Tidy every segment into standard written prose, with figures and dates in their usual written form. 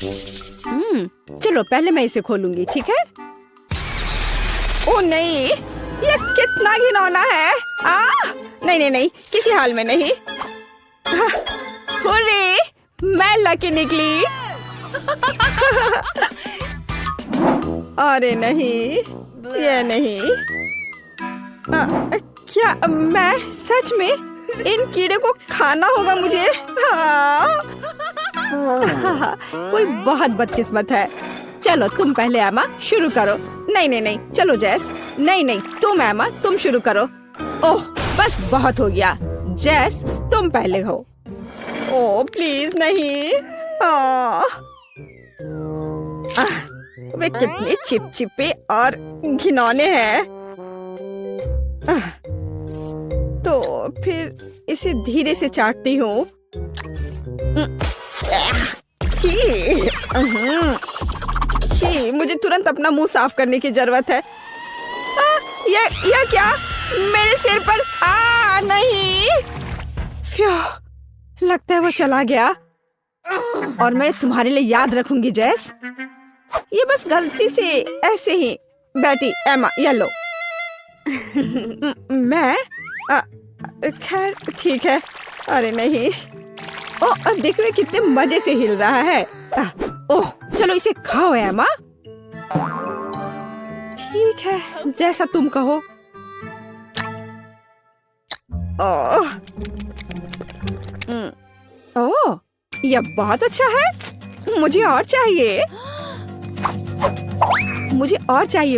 चलो पहले मैं इसे खोलूंगी, ठीक है? ओ नहीं, ये कितना घिनौना है। नहीं नहीं नहीं, किसी हाल में नहीं। हुर्रे, मैं लकी निकली। अरे नहीं, ये नहीं। क्या मैं सच में इन कीड़े को खाना होगा मुझे? कोई बहुत बदकिस्मत है। चलो तुम पहले एमा शुरू करो। नहीं नहीं नहीं, चलो जैस। नहीं नहीं, तुम एमा, तुम शुरू करो। ओह बस बहुत हो गया। जैस तुम पहले हो। ओह प्लीज नहीं। वे कितने चिपचिपे और घिनौने हैं। तो फिर इसे धीरे से चाटती हूँ। छी, मुझे तुरंत अपना मुंह साफ करने की जरूरत है। यह क्या मेरे सिर पर? नहीं। फ्यू, लगता है वो चला गया। और मैं तुम्हारे लिए याद रखूंगी जैस। ये बस गलती से ऐसे ही बैठी। एमा ये लो। मैं खैर ठीक है। अरे नहीं। ओह देखो ये कितने मजे से हिल रहा है। ओह चलो इसे खाओ एमा। ठीक है, जैसा तुम कहो। ओह यह बहुत अच्छा है। मुझे और चाहिए।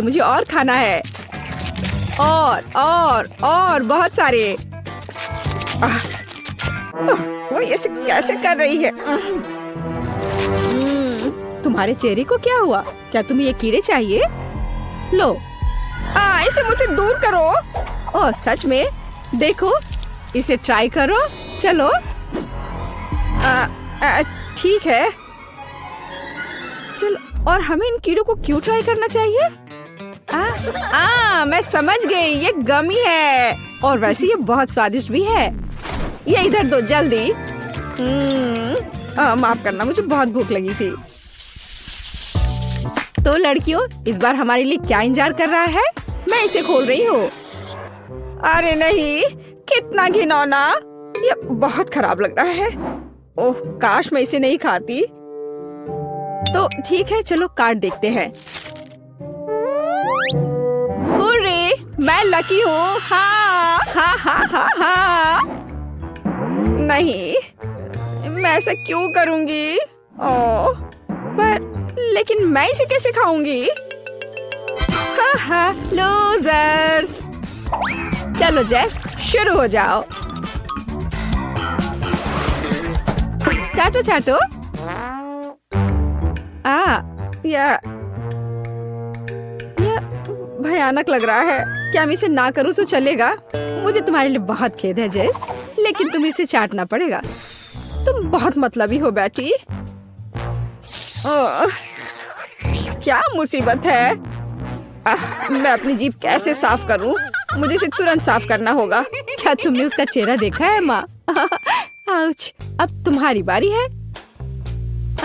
मुझे और खाना है। और बहुत सारे। वो ऐसे कैसे कर रही है? तुम्हारे चेहरे को क्या हुआ? क्या तुम्हें ये कीड़े चाहिए? लो। इसे मुझसे दूर करो। ओह सच में? देखो इसे ट्राई करो। चलो। ठीक है। चलो, और हमें इन कीड़ों को क्यों ट्राई करना चाहिए? मैं समझ गई, ये गमी है। और वैसे ये बहुत स्वादिष्ट भी है। ये इधर दो जल्दी। माफ करना, मुझे बहुत भूख लगी थी। तो लड़कियों, इस बार हमारे लिए क्या इंतजार कर रहा है? मैं इसे खोल रही हूँ। अरे नहीं, कितना घिनौना। ये बहुत खराब लग रहा है। ओह काश मैं इसे नहीं खाती। तो ठीक है, चलो कार्ड देखते हैं। हुर्रे, मैं लकी हूँ। हाँ। नहीं, मैं ऐसा क्यों करूँगी? ओह, पर लेकिन मैं इसे कैसे खाऊंगी? लूजर्स। चलो जैस, शुरू हो जाओ। चाटो। यह भयानक लग रहा है। क्या मैं इसे ना करूँ तो चलेगा? मुझे तुम्हारे लिए बहुत खेद है जैस, लेकिन तुम इसे चाटना पड़ेगा। तुम बहुत मतलबी हो बेटी। क्या मुसीबत है। मैं अपनी जीभ कैसे साफ करूं? मुझे इसे तुरंत साफ करना होगा। क्या तुमने उसका चेहरा देखा है माँ? आउच, अब तुम्हारी बारी है।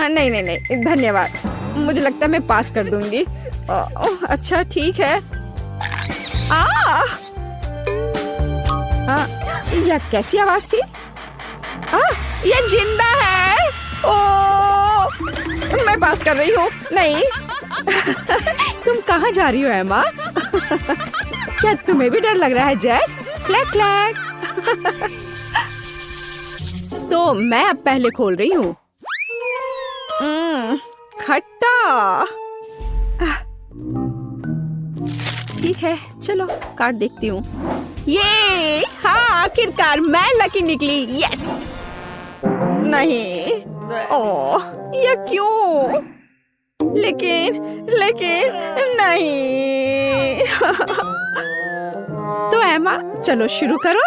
नहीं, धन्यवाद। मुझे लगता है मैं पास कर दूंगी। अच्छा ठीक है। यह कैसी आवाज थी? यह जिंदा है। मैं पास कर रही हूँ। नहीं। तुम कहाँ जा रही हो एमा? क्या तुम्हें भी डर लग रहा है जैस? Clack clack. तो मैं अब पहले खोल रही हूँ। खट्टा। ठीक है, चलो कार्ड देखती हूँ। ये आखिरकार मैं लकी निकली। यस। नहीं। ओह ये क्यों? लेकिन नहीं। तो एमा चलो शुरू करो।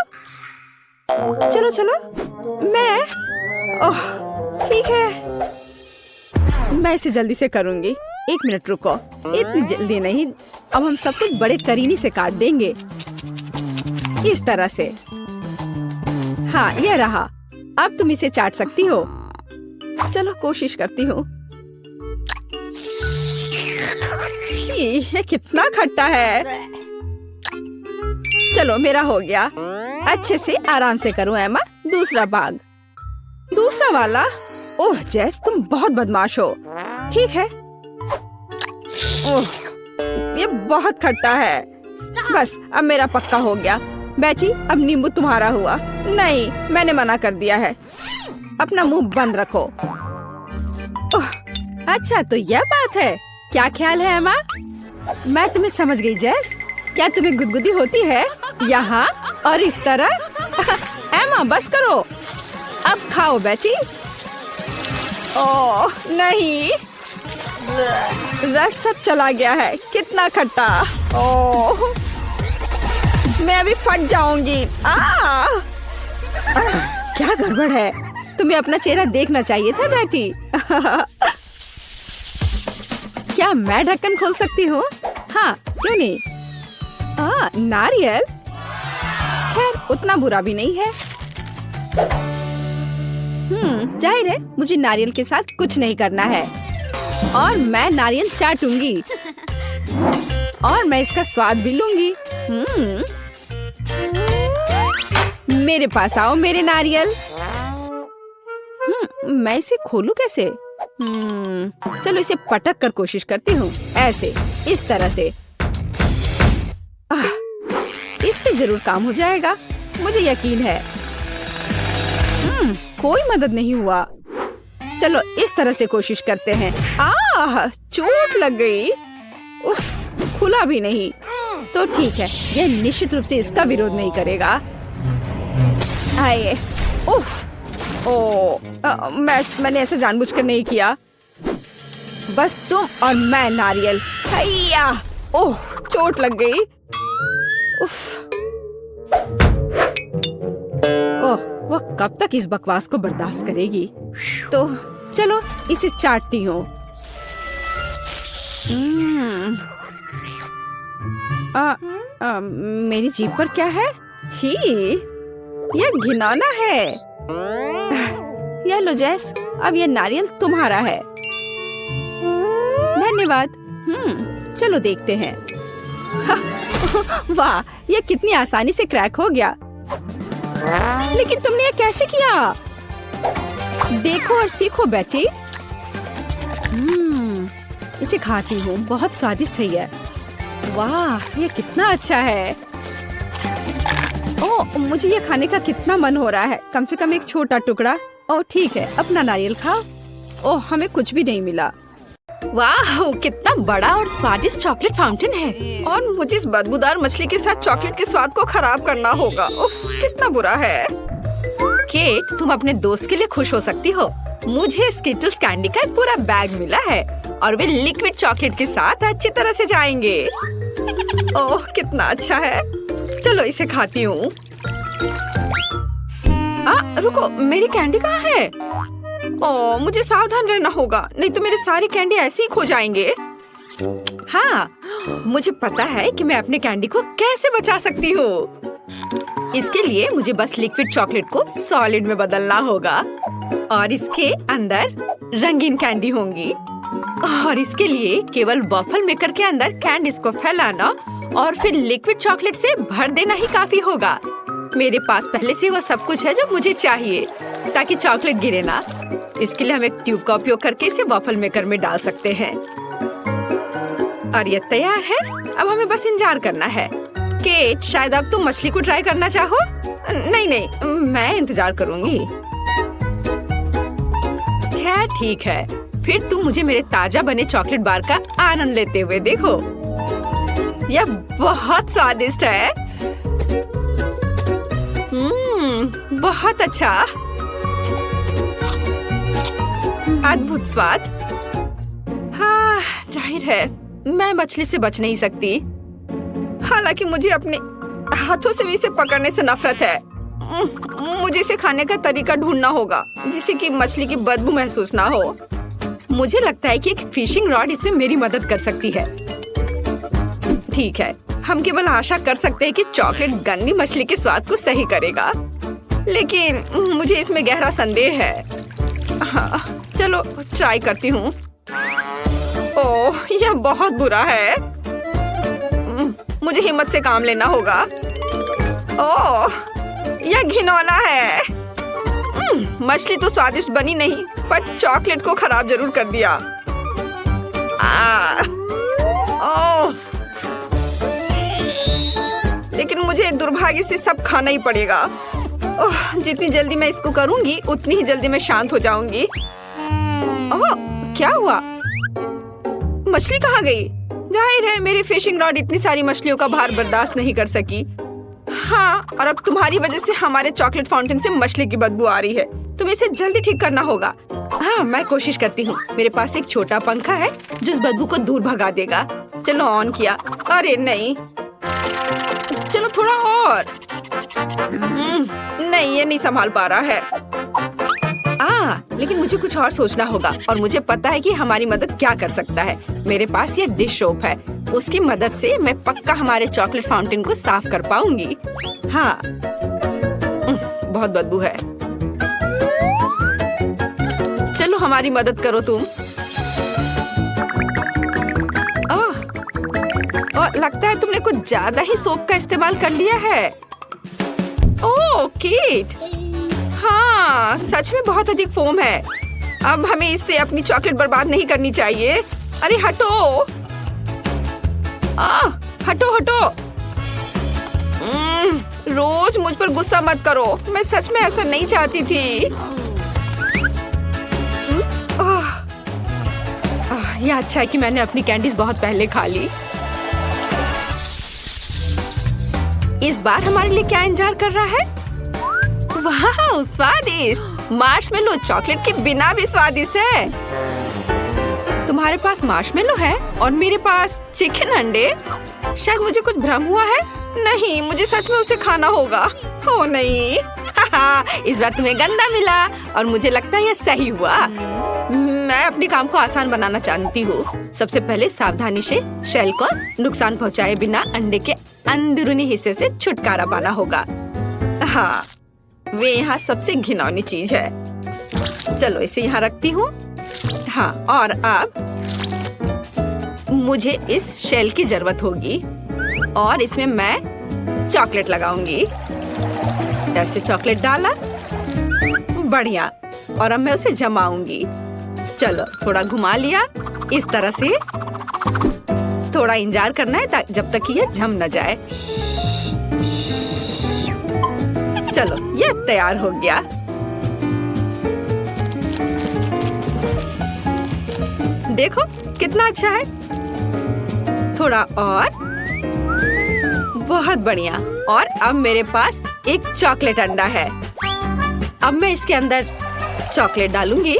चलो मैं। ओह ठीक है, मैं इसे जल्दी से करूंगी। 1 मिनट रुको। इतनी जल्दी नहीं, अब हम सब कुछ बड़े करीनी से काट देंगे। इस तरह से। ये रहा। अब तुम इसे चाट सकती हो। चलो कोशिश करती हूँ। ये कितना खट्टा है। चलो मेरा हो गया। अच्छे से आराम से करो एमा। दूसरा भाग, दूसरा वाला। ओह जेस, तुम बहुत बदमाश हो। ठीक है। ओह, ये बहुत खट्टा है। बस अब मेरा पक्का हो गया। बेटी, अब नींबू तुम्हारा हुआ। नहीं, मैंने मना कर दिया है। अपना मुंह बंद रखो। ओह, अच्छा तो यह बात है। क्या ख्याल है एमा? मैं तुम्हें समझ गई जेस। क्या तुम्हें गुदगुदी होती है यहाँ और इस तरह? एमा बस करो, अब खाओ बेटी। ओह नहीं, रस सब चला गया है। कितना खट्टा। ओह, मैं अभी फट जाऊंगी। क्या गड़बड़ है? तुम्हें अपना चेहरा देखना चाहिए था बेटी। क्या मैं ढक्कन खोल सकती हूँ? हाँ, क्यों नहीं? नारियल। खैर, उतना बुरा भी नहीं है। जाहिर है मुझे नारियल के साथ कुछ नहीं करना है और मैं नारियल चाटूंगी और मैं इसका स्वाद भी लूंगी। मेरे पास आओ मेरे नारियल। मैं इसे खोलूं कैसे? चलो इसे पटक कर कोशिश करती हूँ। ऐसे, इस तरह से। इससे जरूर काम हो जाएगा, मुझे यकीन है। कोई मदद नहीं हुआ। चलो इस तरह से कोशिश करते हैं। चोट लग गई। उफ, खुला भी नहीं। तो ठीक है, यह निश्चित रूप से इसका विरोध नहीं करेगा। आइए। उफ, मैंने ऐसा जानबूझकर नहीं किया। बस तुम और मैं नारियल। हैया। ओह, चोट लग गई। उफ। ओह, वह कब तक इस बकवास को बर्दाश्त करेगी? तो चलो इसे चाटती हूँ। मेरी जीभ पर क्या है? छी, यह घिनौना है। यह लो जेस, अब यह नारियल तुम्हारा है। धन्यवाद। चलो देखते हैं। वाह, यह कितनी आसानी से क्रैक हो गया। लेकिन तुमने यह कैसे किया? देखो और सीखो बेटी। इसे खाती हूँ, बहुत स्वादिष्ट है यह। वाह, यह कितना अच्छा है। ओह, मुझे यह खाने का कितना मन हो रहा है। कम से कम एक छोटा टुकड़ा। ओह ठीक है, अपना नारियल खाओ। ओह, हमें कुछ भी नहीं मिला। वाह, कितना बड़ा और स्वादिष्ट चॉकलेट फाउंटेन है। और मुझे इस बदबूदार मछली के साथ चॉकलेट के स्वाद को खराब करना होगा। उफ, कितना बुरा है। केट, तुम अपने दोस्त के लिए खुश हो सकती हो। मुझे स्किटल्स कैंडी का एक पूरा बैग मिला है और वे लिक्विड चॉकलेट के साथ अच्छी तरह से जाएंगे। ओह, कितना अच्छा है। चलो इसे खाती हूँ। रुको, मेरी कैंडी कहाँ है? ओह, मुझे सावधान रहना होगा, नहीं तो मेरे सारे कैंडी ऐसे ही खो जाएंगे। हाँ, मुझे पता है कि मैं अपने कैंडी को कैसे बचा सकती हूँ। इसके लिए मुझे बस लिक्विड चॉकलेट को सॉलिड में बदलना होगा और इसके अंदर रंगीन कैंडी होंगी। और इसके लिए केवल वॉफल मेकर के अंदर कैंडीज को फैलाना और फिर लिक्विड चॉकलेट से भर देना ही काफी होगा। मेरे पास पहले से वो सब कुछ है जो मुझे चाहिए ताकि चॉकलेट गिरे ना। इसके लिए हम एक ट्यूब का उपयोग करके इसे वॉफल मेकर में डाल सकते हैं। और ये तैयार है। अब हमें बस इंतजार करना है। केट, शायद अब तुम मछली को ट्राई करना चाहो? नहीं, मैं इंतजार करूंगी। खैर ठीक है, फिर तुम मुझे मेरे ताजा बने चॉकलेट बार का आनंद लेते हुए देखो। यह बहुत स्वादिष्ट है। बहुत अच्छा, अद्भुत स्वाद। हाँ, जाहिर है मैं मछली से बच नहीं सकती। हालांकि मुझे अपने हाथों से भी इसे पकड़ने से नफरत है। मुझे इसे खाने का तरीका ढूंढना होगा जिससे कि मछली की बदबू महसूस ना हो। मुझे लगता है कि एक फिशिंग रॉड इसमें मेरी मदद कर सकती है। ठीक है, हम केवल आशा कर सकते हैं कि चॉकलेट गंदी मछली के स्वाद को सही करेगा, लेकिन मुझे इसमें गहरा संदेह है। हाँ, चलो ट्राई करती हूँ। ओह, ओह, यह बहुत बुरा है। मुझे हिम्मत से काम लेना होगा। ओह, यह घिनौना है। मछली तो स्वादिष्ट बनी नहीं, पर चॉकलेट को खराब जरूर कर दिया। ओह, लेकिन मुझे दुर्भाग्य से सब खाना ही पड़ेगा। ओह, जितनी जल्दी मैं इसको करूंगी उतनी ही जल्दी मैं शांत हो जाऊंगी। ओह, क्या हुआ? मछली कहाँ गई? जाहिर है मेरी फिशिंग रॉड इतनी सारी मछलियों का भार बर्दाश्त नहीं कर सकी। हाँ, और अब तुम्हारी वजह से हमारे चॉकलेट फाउंटेन से मछली की बदबू आ रही है। तुम्हें इसे जल्दी ठीक करना होगा। हाँ, मैं कोशिश करती हूँ। मेरे पास एक छोटा पंखा है जो इस बदबू को दूर भगा देगा। चलो, ऑन किया। अरे नहीं, चलो थोड़ा और। नहीं, ये नहीं संभाल पा रहा है। लेकिन मुझे कुछ और सोचना होगा और मुझे पता है कि हमारी मदद क्या कर सकता है। मेरे पास ये डिश सोप है। उसकी मदद से मैं पक्का हमारे चॉकलेट फाउंटेन को साफ कर पाऊंगी। हाँ, बहुत बदबू है। चलो, हमारी मदद करो तुम। लगता है तुमने कुछ ज्यादा ही सोप का इस्तेमाल कर लिया है। ओह, किट। हाँ, सच में बहुत अधिक फोम है। अब हमें इससे अपनी चॉकलेट बर्बाद नहीं करनी चाहिए। अरे हटो। हटो हटो। रोज मुझ पर गुस्सा मत करो। मैं सच में ऐसा नहीं चाहती थी। यह अच्छा है कि मैंने अपनी कैंडीज बहुत पहले खा ली। इस बार हमारे लिए क्या इंतजार कर रहा है? वाह, स्वादिष्ट मार्शमेलो चॉकलेट के बिना भी स्वादिष्ट है। तुम्हारे पास मार्शमेलो है और मेरे पास चिकन अंडे। शायद मुझे कुछ भ्रम हुआ है। नहीं, मुझे सच में उसे खाना होगा। हो नहीं। इस बार तुम्हें गंदा मिला और मुझे लगता है यह सही हुआ। मैं अपने काम को आसान बनाना चाहती हूँ। सबसे पहले सावधानी से शेल को नुकसान पहुँचाए बिना अंडे के अंदरूनी हिस्से से छुटकारा पाना होगा। हाँ, वे यहाँ सबसे घिनौनी चीज है। चलो, इसे यहाँ रखती हूँ। हाँ, और अब मुझे इस शेल की जरूरत होगी और इसमें मैं चॉकलेट लगाऊंगी। ऐसे चॉकलेट डाला, बढ़िया। और अब मैं उसे जमाऊंगी। चलो, थोड़ा घुमा लिया इस तरह से। थोड़ा इंतजार करना है जब तक कि यह जम न जाए। चलो, ये तैयार हो गया। देखो कितना अच्छा है। थोड़ा और। बहुत बढ़िया। और अब मेरे पास एक चॉकलेट अंडा है। अब मैं इसके अंदर चॉकलेट डालूंगी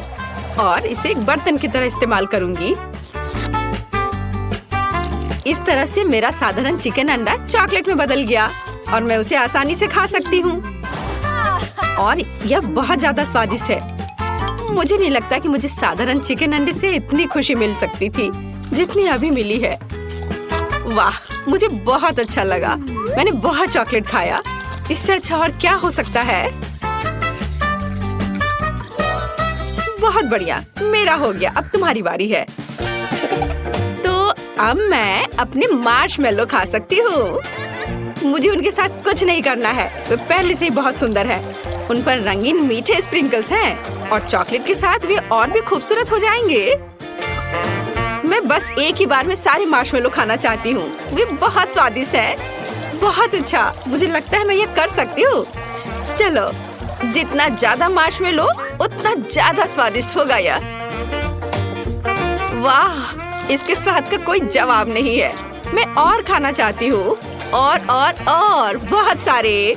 और इसे एक बर्तन की तरह इस्तेमाल करूंगी। इस तरह से मेरा साधारण चिकन अंडा चॉकलेट में बदल गया और मैं उसे आसानी से खा सकती हूँ। और यह बहुत ज्यादा स्वादिष्ट है। मुझे नहीं लगता कि मुझे साधारण चिकन अंडे से इतनी खुशी मिल सकती थी जितनी अभी मिली है। वाह, मुझे बहुत अच्छा लगा। मैंने बहुत चॉकलेट खाया। इससे अच्छा और क्या हो सकता है? बहुत बढ़िया, मेरा हो गया। अब तुम्हारी बारी है। तो अब मैं अपने मार्शमेलो खा सकती हूँ। मुझे उनके साथ कुछ नहीं करना है। वे पहले से ही बहुत सुंदर हैं। उन पर रंगीन मीठे स्प्रिंकल्स हैं और चॉकलेट के साथ वे और भी खूबसूरत हो जाएंगे। मैं बस एक ही बार में सारे मार्शमेलो खाना चाहती हूँ। वे बहुत स्वादिष्ट हैं। बहुत अच्छा, मुझे लगता है मैं ये कर सकती हूँ। चलो, जितना ज्यादा मार्शमेलो उतना ज्यादा स्वादिष्ट होगा यह। वाह, इसके स्वाद का कोई जवाब नहीं है। मैं और खाना चाहती हूँ। और बहुत सारे।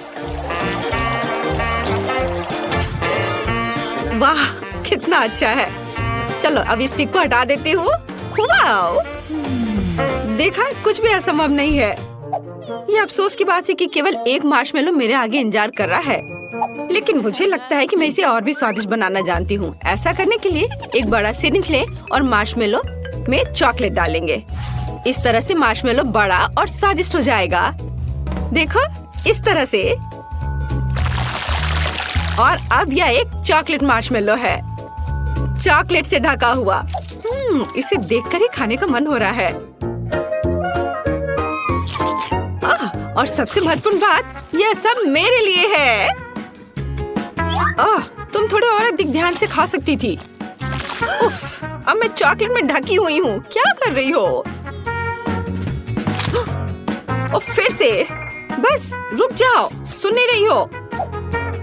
वाह, कितना अच्छा है। चलो, अब इस स्टिक को हटा देती हूँ। वाओ, देखा, कुछ भी असंभव नहीं है। ये अफसोस की बात है कि केवल एक मार्शमेलो मेरे आगे इंतजार कर रहा है। लेकिन मुझे लगता है कि मैं इसे और भी स्वादिष्ट बनाना जानती हूँ। ऐसा करने के लिए एक बड़ा सिरिंज लें और मार्शमेलो में चॉकलेट डालेंगे। इस तरह से मार्शमेलो बड़ा और स्वादिष्ट हो जाएगा। देखो, इस तरह से। और अब यह एक चॉकलेट मार्शमेलो है। चॉकलेट से ढका हुआ। इसे देखकर ही खाने का मन हो रहा है। और सबसे महत्वपूर्ण बात, यह सब मेरे लिए है। तुम थोड़े और अधिक ध्यान से खा सकती थी। उफ, अब मैं चॉकलेट में ढकी हुई हूँ। क्या कर रही हो? फिर से। बस रुक जाओ, सुन नहीं रही हो?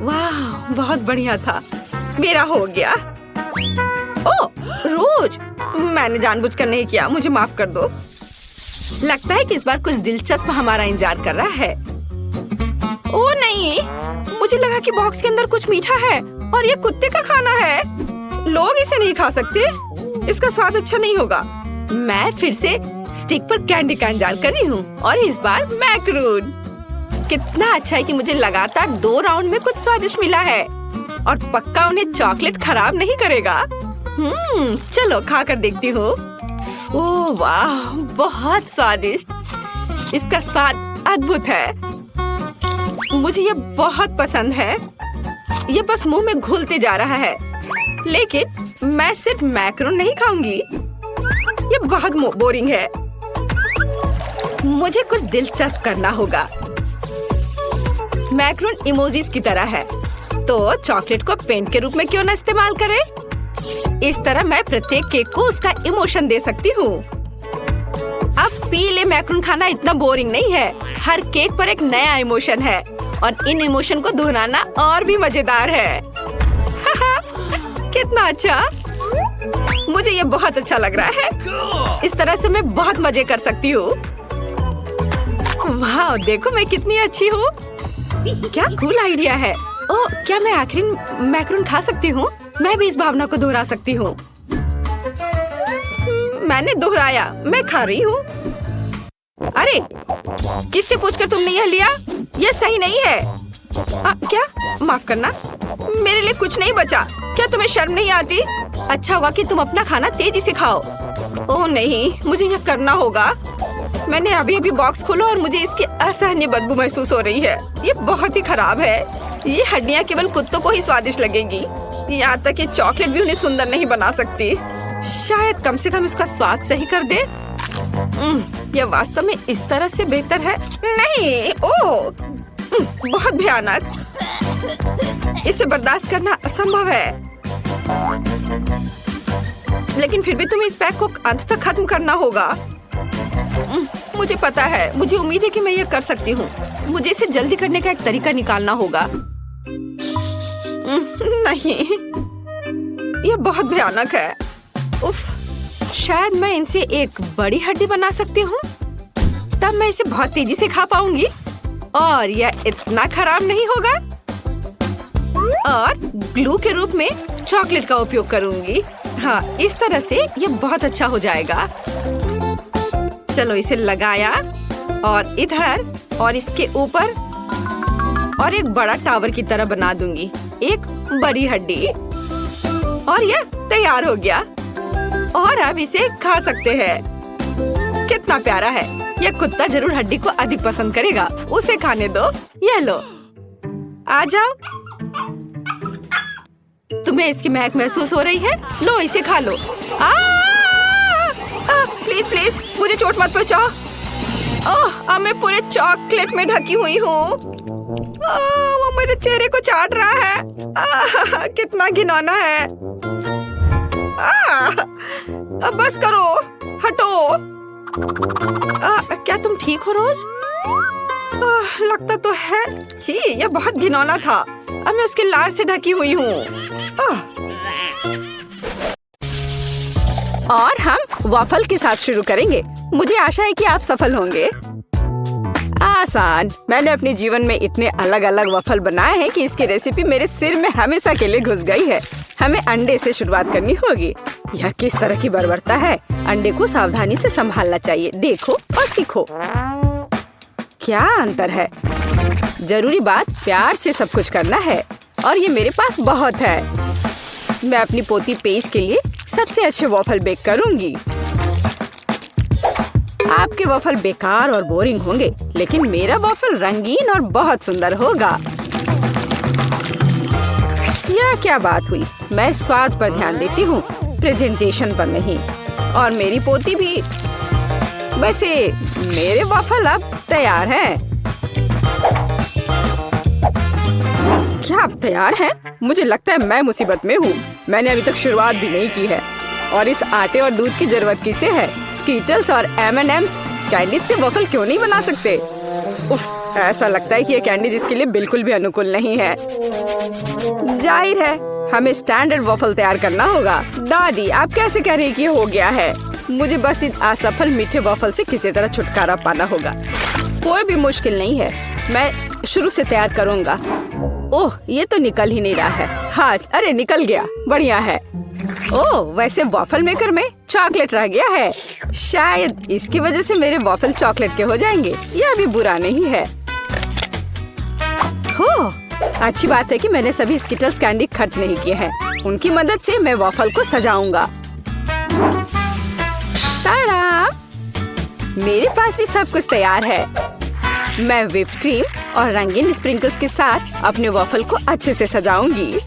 वाह, बहुत बढ़िया था। मेरा हो गया। ओह, रोज, मैंने जानबूझकर नहीं किया, मुझे माफ कर दो। लगता है कि इस बार कुछ दिलचस्प हमारा इंतजार कर रहा है। ओह नहीं, मुझे लगा कि बॉक्स के अंदर कुछ मीठा है और ये कुत्ते का खाना है। लोग इसे नहीं खा सकते, इसका स्वाद अच्छा नहीं होगा। मैं फिर से स्टिक पर कैंडी का इंतजार कर रही हूँ और इस बार मैक्रून। कितना अच्छा है कि मुझे लगातार 2 राउंड में कुछ स्वादिष्ट मिला है और पक्का उन्हें चॉकलेट खराब नहीं करेगा। चलो खा कर देखती हूँ। ओह वाह, बहुत स्वादिष्ट। इसका स्वाद अद्भुत है। मुझे ये बहुत पसंद है। ये बस मुंह में घुलते जा रहा है। लेकिन मैं सिर्फ मैक्रोन नहीं खाऊंगी, ये बहुत बोरिंग है। मुझे कुछ दिलचस्प करना होगा। मैक्रोन इमोजीज की तरह है, तो चॉकलेट को पेंट के रूप में क्यों न इस्तेमाल करें? इस तरह मैं प्रत्येक केक को उसका इमोशन दे सकती हूँ। अब पीले मैक्रोन खाना इतना बोरिंग नहीं है। हर केक पर एक नया इमोशन है और इन इमोशन को दोहराना और भी मजेदार है। कितना अच्छा! मुझे ये बहुत अच्छा लग रहा है। इस तरह से मैं बहुत मजे कर सकती हूँ। वाह, देखो मैं कितनी अच्छी हूँ। क्या कूल आइडिया है। ओह, क्या मैं आखिरी मैक्रोन खा सकती हूँ? मैं भी इस भावना को दोहरा सकती हूँ। मैंने दोहराया, मैं खा रही हूँ। अरे, किससे पूछकर तुमने यह लिया? यह सही नहीं है। क्या? माफ करना, मेरे लिए कुछ नहीं बचा। क्या तुम्हें शर्म नहीं आती? अच्छा होगा कि तुम अपना खाना तेजी से खाओ। ओह नहीं, मुझे यह करना होगा। मैंने अभी बॉक्स खोला और मुझे इसकी असहनीय बदबू महसूस हो रही है। ये बहुत ही खराब है। ये हड्डियाँ केवल कुत्तों को ही स्वादिष्ट लगेगी। यहाँ तक कि चॉकलेट भी उन्हें सुंदर नहीं बना सकती। शायद कम से कम इसका स्वाद सही कर दे। यह वास्तव में इस तरह से बेहतर है। नहीं, ओह, बहुत भयानक। इसे बर्दाश्त करना असंभव है। लेकिन फिर भी तुम्हें इस पैक को अंत तक खत्म करना होगा। मुझे पता है, मुझे उम्मीद है कि मैं ये कर सकती हूँ। मुझे इसे जल्दी करने का एक तरीका निकालना होगा। नहीं, ये बहुत भयानक है। उफ, शायद मैं इनसे एक बड़ी हड्डी बना सकती हूँ। तब मैं इसे बहुत तेजी से खा पाऊंगी और यह इतना खराब नहीं होगा। और ग्लू के रूप में चॉकलेट का उपयोग करूंगी। हाँ, इस तरह से यह बहुत अच्छा हो जाएगा। चलो इसे लगाया और इधर और इसके ऊपर और एक बड़ा टावर की तरह बना दूंगी। एक बड़ी हड्डी और यह तैयार हो गया। और अब इसे खा सकते हैं। कितना प्यारा है। यह कुत्ता जरूर हड्डी को अधिक पसंद करेगा। उसे खाने दो। यह लो, आ जाओ। तुम्हें इसकी महक महसूस हो रही है? लो, इसे खा लो। प्लीज प्लीज, मुझे चोट मत पहुंचाओ। ओह, अब मैं पूरे चॉकलेट में ढकी हुई हूँ। वो मेरे चेहरे को चाट रहा है। कितना घिनौना है। अब बस करो, हटो। क्या तुम ठीक हो रोज? लगता तो है। छी, यह बहुत घिनौना था। अब मैं उसके लार से ढकी हुई हूँ। और हम वॉफल के साथ शुरू करेंगे। मुझे आशा है कि आप सफल होंगे। आसान। मैंने अपने जीवन में इतने अलग अलग वॉफल बनाए हैं कि इसकी रेसिपी मेरे सिर में हमेशा के लिए घुस गई है। हमें अंडे से शुरुआत करनी होगी। यह किस तरह की बर्बरता है। अंडे को सावधानी से संभालना चाहिए। देखो और सीखो। क्या अंतर है। जरूरी बात, प्यार से सब कुछ करना है और ये मेरे पास बहुत है। मैं अपनी पोती पेज के लिए सबसे अच्छे वॉफल बेक करूंगी। आपके वॉफल बेकार और बोरिंग होंगे, लेकिन मेरा वॉफल रंगीन और बहुत सुंदर होगा। यह क्या बात हुई? मैं स्वाद पर ध्यान देती हूँ, प्रेजेंटेशन पर नहीं। और मेरी पोती भी। वैसे मेरे वॉफल अब तैयार हैं। क्या आप तैयार हैं? मुझे लगता है मैं मुसीबत में हूँ। मैंने अभी तक शुरुआत भी नहीं की है। और इस आटे और दूध की जरूरत किसे है? स्कीटल्स और M&M's कैंडीज से वॉफल क्यों नहीं बना सकते? उफ, ऐसा लगता है कि ये कैंडीज इसके लिए बिल्कुल भी अनुकूल नहीं है। जाहिर है हमें स्टैंडर्ड वॉफल तैयार करना होगा। दादी, आप कैसे कह रही कि ये हो गया है? मुझे बस इन असफल मीठे वॉफल से किसी तरह छुटकारा पाना होगा। कोई भी मुश्किल नहीं है, मैं शुरू से तैयार करूँगा। ओह, ये तो निकल ही नहीं रहा है। हाँ, अरे निकल गया, बढ़िया है। ओह, वैसे वॉफल मेकर में चॉकलेट रह गया है। शायद इसकी वजह से मेरे वॉफल चॉकलेट के हो जाएंगे। यह भी बुरा नहीं है। हो, अच्छी बात है कि मैंने सभी स्किटल्स कैंडी खर्च नहीं किए हैं। उनकी मदद से मैं वॉफल को सजाऊंगा। ताड़ा! मेरे पास भी सब कुछ तैयार है। मैं व्हिप क्रीम और रंगीन स्प्रिंकल्स के साथ अपने वॉफल को अच्छे से सजाऊंगी।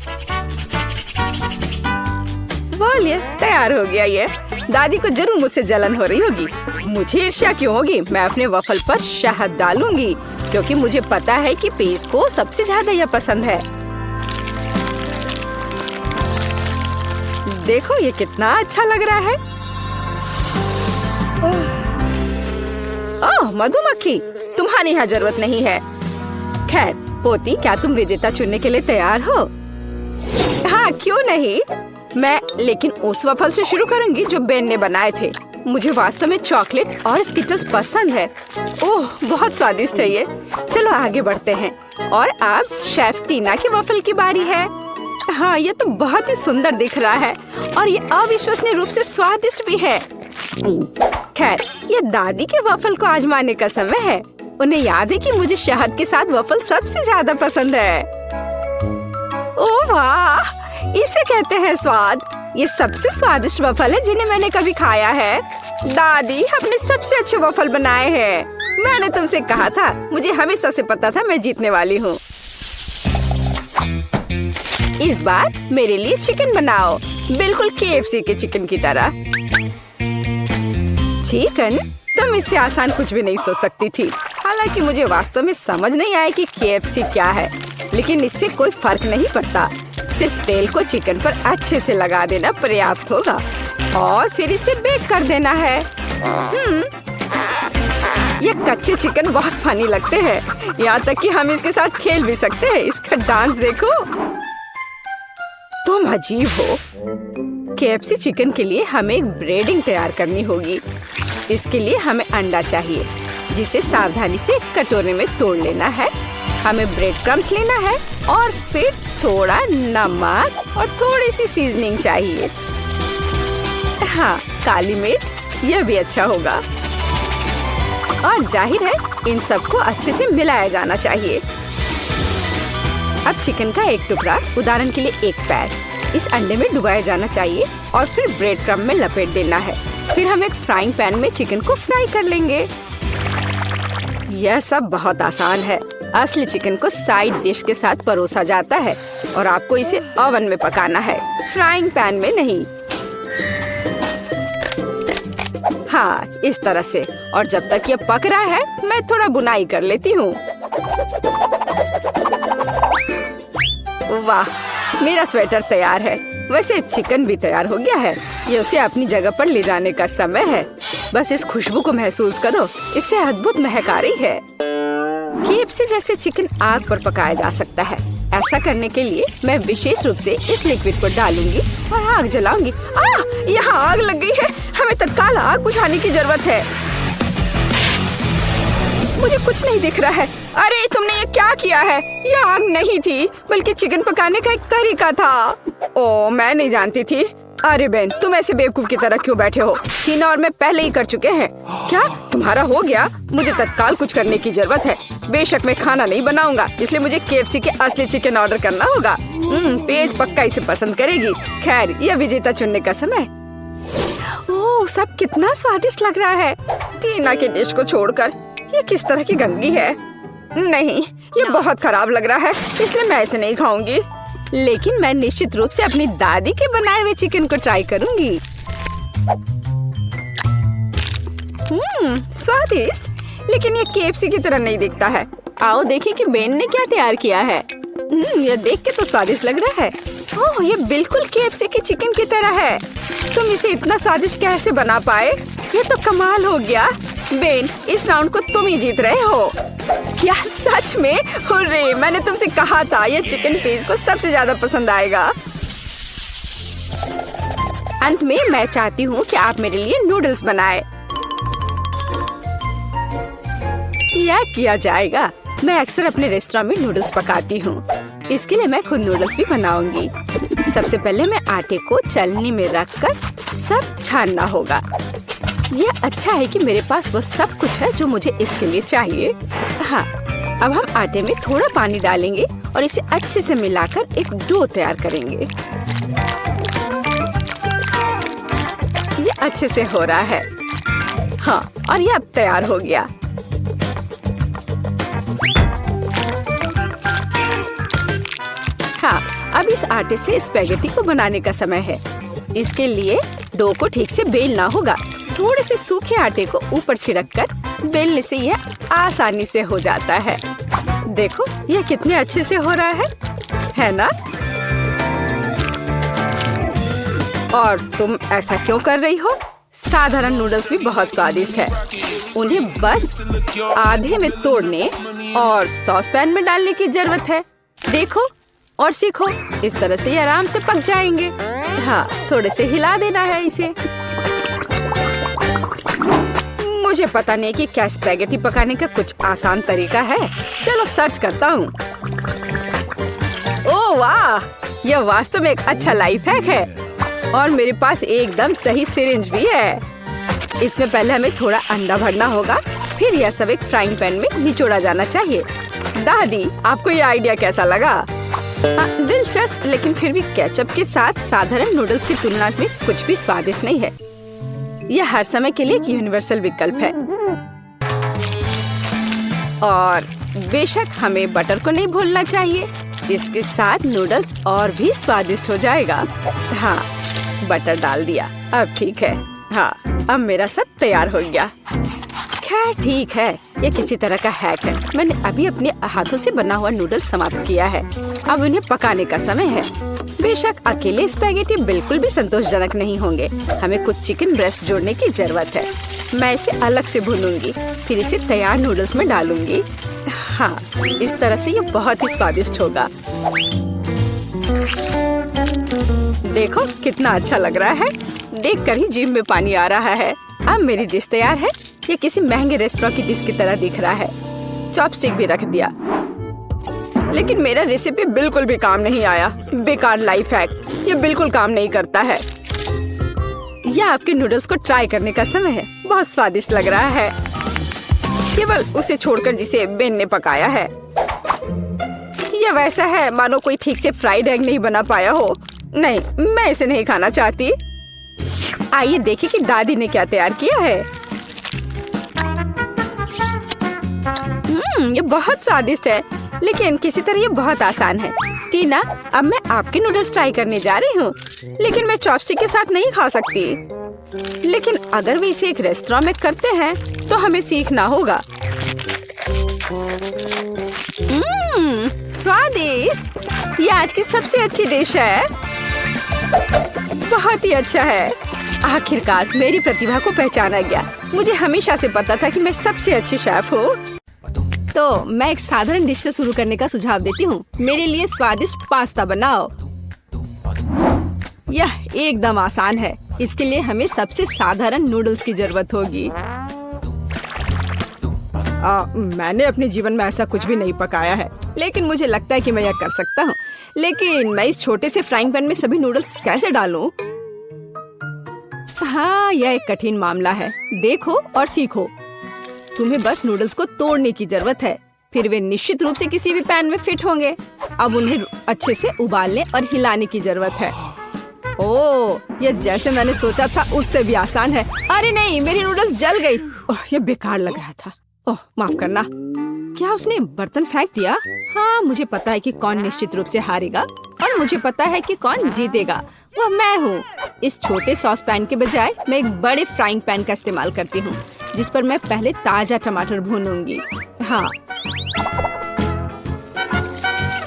बोलिए, तैयार हो गया ये। दादी को जरूर मुझसे जलन हो रही होगी। मुझे ईर्ष्या क्यों होगी? मैं अपने वॉफल पर शहद डालूंगी क्योंकि मुझे पता है कि पेस को सबसे ज्यादा यह पसंद है। देखो ये कितना अच्छा लग रहा है। ओह, मधुमक्खी, तुम्हारी यहाँ जरूरत नहीं है। खैर पोती, क्या तुम विजेता चुनने के लिए तैयार हो? हाँ, क्यों नहीं। मैं लेकिन उस वॉफल से शुरू करूंगी जो बेन ने बनाए थे। मुझे वास्तव में चॉकलेट और स्किटल्स पसंद है। ओह, बहुत स्वादिष्ट है ये। चलो आगे बढ़ते हैं। और अब शेफ टीना की वॉफल की बारी है। हाँ, ये तो बहुत ही सुंदर दिख रहा है और ये अविश्वसनीय रूप से स्वादिष्ट भी है। खैर, ये दादी के वॉफल को आजमाने का समय है। उन्हें याद है कि मुझे शहद के साथ वॉफल सबसे ज्यादा पसंद है। ओह वाह, इसे कहते हैं स्वाद। ये सबसे स्वादिष्ट वॉफल है जिन्हें मैंने कभी खाया है। दादी, आपने सबसे अच्छे वॉफल बनाए हैं। मैंने तुमसे कहा था, मुझे हमेशा से पता था मैं जीतने वाली हूँ। इस बार मेरे लिए चिकन बनाओ, बिल्कुल KFC के चिकन की तरह। चिकन? तुम इससे आसान कुछ भी नहीं सोच सकती थी। हालांकि मुझे वास्तव में समझ नहीं आया कि KFC क्या है, लेकिन इससे कोई फर्क नहीं पड़ता। सिर्फ तेल को चिकन पर अच्छे से लगा देना पर्याप्त होगा और फिर इसे बेक कर देना है। ये कच्चे चिकन बहुत फनी लगते हैं, यहाँ तक कि हम इसके साथ खेल भी सकते हैं। इसका डांस देखो। तुम अजीब हो। KFC चिकन के लिए हमें एक ब्रेडिंग तैयार करनी होगी। इसके लिए हमें अंडा चाहिए, जिसे सावधानी से कटोरे में तोड़ लेना है। हमें ब्रेड क्रम्स लेना है और फिर थोड़ा नमक और थोड़ी सी सीजनिंग चाहिए। हाँ, काली मिर्च, यह भी अच्छा होगा। और जाहिर है इन सबको अच्छे से मिलाया जाना चाहिए। अब चिकन का एक टुकड़ा, उदाहरण के लिए एक पैर, इस अंडे में डुबाया जाना चाहिए और फिर ब्रेड क्रम्ब में लपेट देना है। फिर हम एक फ्राइंग पैन में चिकन को फ्राई कर लेंगे। यह सब बहुत आसान है। असली चिकन को साइड डिश के साथ परोसा जाता है और आपको इसे ओवन में पकाना है, फ्राइंग पैन में नहीं। हाँ, इस तरह से। और जब तक ये पक रहा है, मैं थोड़ा बुनाई कर लेती हूँ। वाह, मेरा स्वेटर तैयार है। वैसे चिकन भी तैयार हो गया है। ये उसे अपनी जगह पर ले जाने का समय है। बस इस खुशबू को महसूस करो, इससे अद्भुत महक आ रही है। KFC जैसे चिकन आग पर पकाया जा सकता है। ऐसा करने के लिए मैं विशेष रूप से इस लिक्विड को डालूंगी और आग जलाऊंगी। यहाँ आग लग गई है। हमें तत्काल आग बुझाने की जरूरत है। मुझे कुछ नहीं दिख रहा है। अरे, तुमने ये क्या किया है? यह आग नहीं थी, बल्कि चिकन पकाने का एक तरीका था। ओह, मैं नहीं जानती थी। अरे बेन, तुम ऐसे बेवकूफ की तरह क्यों बैठे हो? टीना और मैं पहले ही कर चुके हैं। क्या तुम्हारा हो गया? मुझे तत्काल कुछ करने की जरूरत है। बेशक मैं खाना नहीं बनाऊंगा, इसलिए मुझे KFC के असली चिकन ऑर्डर करना होगा। पेज पक्का इसे पसंद करेगी। खैर, यह विजेता चुनने का समय। ओह, सब कितना स्वादिष्ट लग रहा है। टीना के डिश को छोड़कर ये किस तरह की गंदगी है? नहीं, ये बहुत खराब लग रहा है, इसलिए मैं इसे नहीं खाऊंगी। लेकिन मैं निश्चित रूप से अपनी दादी के बनाए हुए चिकन को ट्राई करूंगी। स्वादिष्ट, लेकिन ये केएफसी की तरह नहीं दिखता है। आओ देखें कि बेन ने क्या तैयार किया है। ये देख के तो स्वादिष्ट लग रहा है। ओह, ये बिल्कुल केएफसी के चिकन की तरह है। तुम इसे इतना स्वादिष्ट कैसे बना पाए? ये तो कमाल हो गया। बेन, इस राउंड को तुम ही जीत रहे हो। क्या सच में? हुर्रे, मैंने तुमसे कहा था ये चिकन पेज को सबसे ज्यादा पसंद आएगा। अंत में मैं चाहती हूँ कि आप मेरे लिए नूडल्स बनाए। यह किया जाएगा। मैं अक्सर अपने रेस्टोरेंट में नूडल्स पकाती हूँ। इसके लिए मैं खुद नूडल्स भी बनाऊंगी। सबसे पहले मैं आटे को छलनी में रखकर सब छानना होगा। यह अच्छा है कि मेरे पास वो सब कुछ है जो मुझे इसके लिए चाहिए। हाँ, अब हम आटे में थोड़ा पानी डालेंगे और इसे अच्छे से मिलाकर एक डो तैयार करेंगे। ये अच्छे से हो रहा है। हाँ, और ये अब तैयार हो गया। हाँ, अब इस आटे से स्पैगेटी को बनाने का समय है। इसके लिए डो को ठीक से बेलना होगा। थोड़े से सूखे आटे को ऊपर छिड़ककर बेलने से यह आसानी से हो जाता है। देखो, यह कितने अच्छे से हो रहा है ना? और तुम ऐसा क्यों कर रही हो? साधारण नूडल्स भी बहुत स्वादिष्ट है। उन्हें बस आधे में तोड़ने और सॉस पैन में डालने की जरूरत है। देखो और सीखो, इस तरह से ये आराम से पक जाएंगे। हाँ, थोड़े से हिला देना है इसे। मुझे पता नहीं कि क्या स्पैगेटी पकाने का कुछ आसान तरीका है। चलो सर्च करता हूँ। ओह वाह, यह वास्तव में एक अच्छा लाइफ हैक है। और मेरे पास एकदम सही सिरिंज भी है। इसमें पहले हमें थोड़ा अंडा भरना होगा, फिर यह सब एक फ्राइंग पैन में निचोड़ा जाना चाहिए। दादी, आपको यह आइडिया कैसा लगा? दिलचस्प, लेकिन फिर भी केचप के साथ साधारण नूडल्स की तुलना में कुछ भी स्वादिष्ट नहीं है। यह हर समय के लिए एक यूनिवर्सल विकल्प है। और बेशक हमें बटर को नहीं भूलना चाहिए। इसके साथ नूडल्स और भी स्वादिष्ट हो जाएगा। हाँ, बटर डाल दिया। अब ठीक है। हाँ, अब मेरा सब तैयार हो गया। खैर ठीक है, ये किसी तरह का हैक है। मैंने अभी अपने हाथों से बना हुआ नूडल्स समाप्त किया है। अब उन्हें पकाने का समय है। बेशक अकेले स्पैगेटी बिल्कुल भी संतोषजनक नहीं होंगे। हमें कुछ चिकन ब्रेस्ट जोड़ने की जरूरत है। मैं इसे अलग से भूनूंगी, फिर इसे तैयार नूडल्स में डालूंगी। हाँ, इस तरह से ये बहुत ही स्वादिष्ट होगा। देखो कितना अच्छा लग रहा है। देखकर ही जीभ में पानी आ रहा है। अब मेरी डिश तैयार है। ये किसी महंगे रेस्टोरेंट की डिश की तरह दिख रहा है। चॉपस्टिक भी रख दिया। लेकिन मेरा रेसिपी बिल्कुल भी काम नहीं आया। बेकार लाइफ हैक, ये बिल्कुल काम नहीं करता है। यह आपके नूडल्स को ट्राई करने का समय है। बहुत स्वादिष्ट लग रहा है, केवल उसे छोड़कर जिसे बेन ने पकाया है। यह वैसा है मानो कोई ठीक से फ्राइड एग नहीं बना पाया हो। नहीं, मैं इसे नहीं खाना चाहती। आइए देखें कि दादी ने क्या तैयार किया है। ये बहुत स्वादिष्ट है, लेकिन किसी तरह ये बहुत आसान है। टीना, अब मैं आपके नूडल्स ट्राई करने जा रही हूँ, लेकिन मैं चॉपस्टिक के साथ नहीं खा सकती। लेकिन अगर वे इसे एक रेस्टोरेंट में करते हैं तो हमें सीखना होगा। स्वादिष्ट, ये आज की सबसे अच्छी डिश है। बहुत ही अच्छा है। आखिरकार मेरी प्रतिभा को पहचाना गया। मुझे हमेशा से पता था कि मैं सबसे अच्छी शेफ हूँ। तो मैं एक साधारण डिश से शुरू करने का सुझाव देती हूँ। मेरे लिए स्वादिष्ट पास्ता बनाओ। यह एकदम आसान है। इसके लिए हमें सबसे साधारण नूडल्स की जरूरत होगी। मैंने अपने जीवन में ऐसा कुछ भी नहीं पकाया है, लेकिन मुझे लगता है कि मैं यह कर सकता हूँ। लेकिन मैं इस छोटे से फ्राइंग पैन में सभी नूडल्स कैसे डालूं? हाँ, यह एक कठिन मामला है। देखो और सीखो। तुम्हें बस नूडल्स को तोड़ने की जरूरत है, फिर वे निश्चित रूप से किसी भी पैन में फिट होंगे। अब उन्हें अच्छे से उबालने और हिलाने की जरूरत है। ओह, यह जैसे मैंने सोचा था उससे भी आसान है। अरे नहीं, मेरी नूडल्स जल गई। ओह, यह बेकार लग रहा था। ओह, माफ करना। क्या उसने बर्तन फेंक दिया? हाँ, मुझे पता है कि कौन निश्चित रूप से हारेगा और मुझे पता है कि कौन जीतेगा। वह मैं हूँ। इस छोटे सॉस पैन के बजाय मैं एक बड़े फ्राइंग पैन का इस्तेमाल करती हूँ, जिस पर मैं पहले ताजा टमाटर भूनूंगी। हाँ,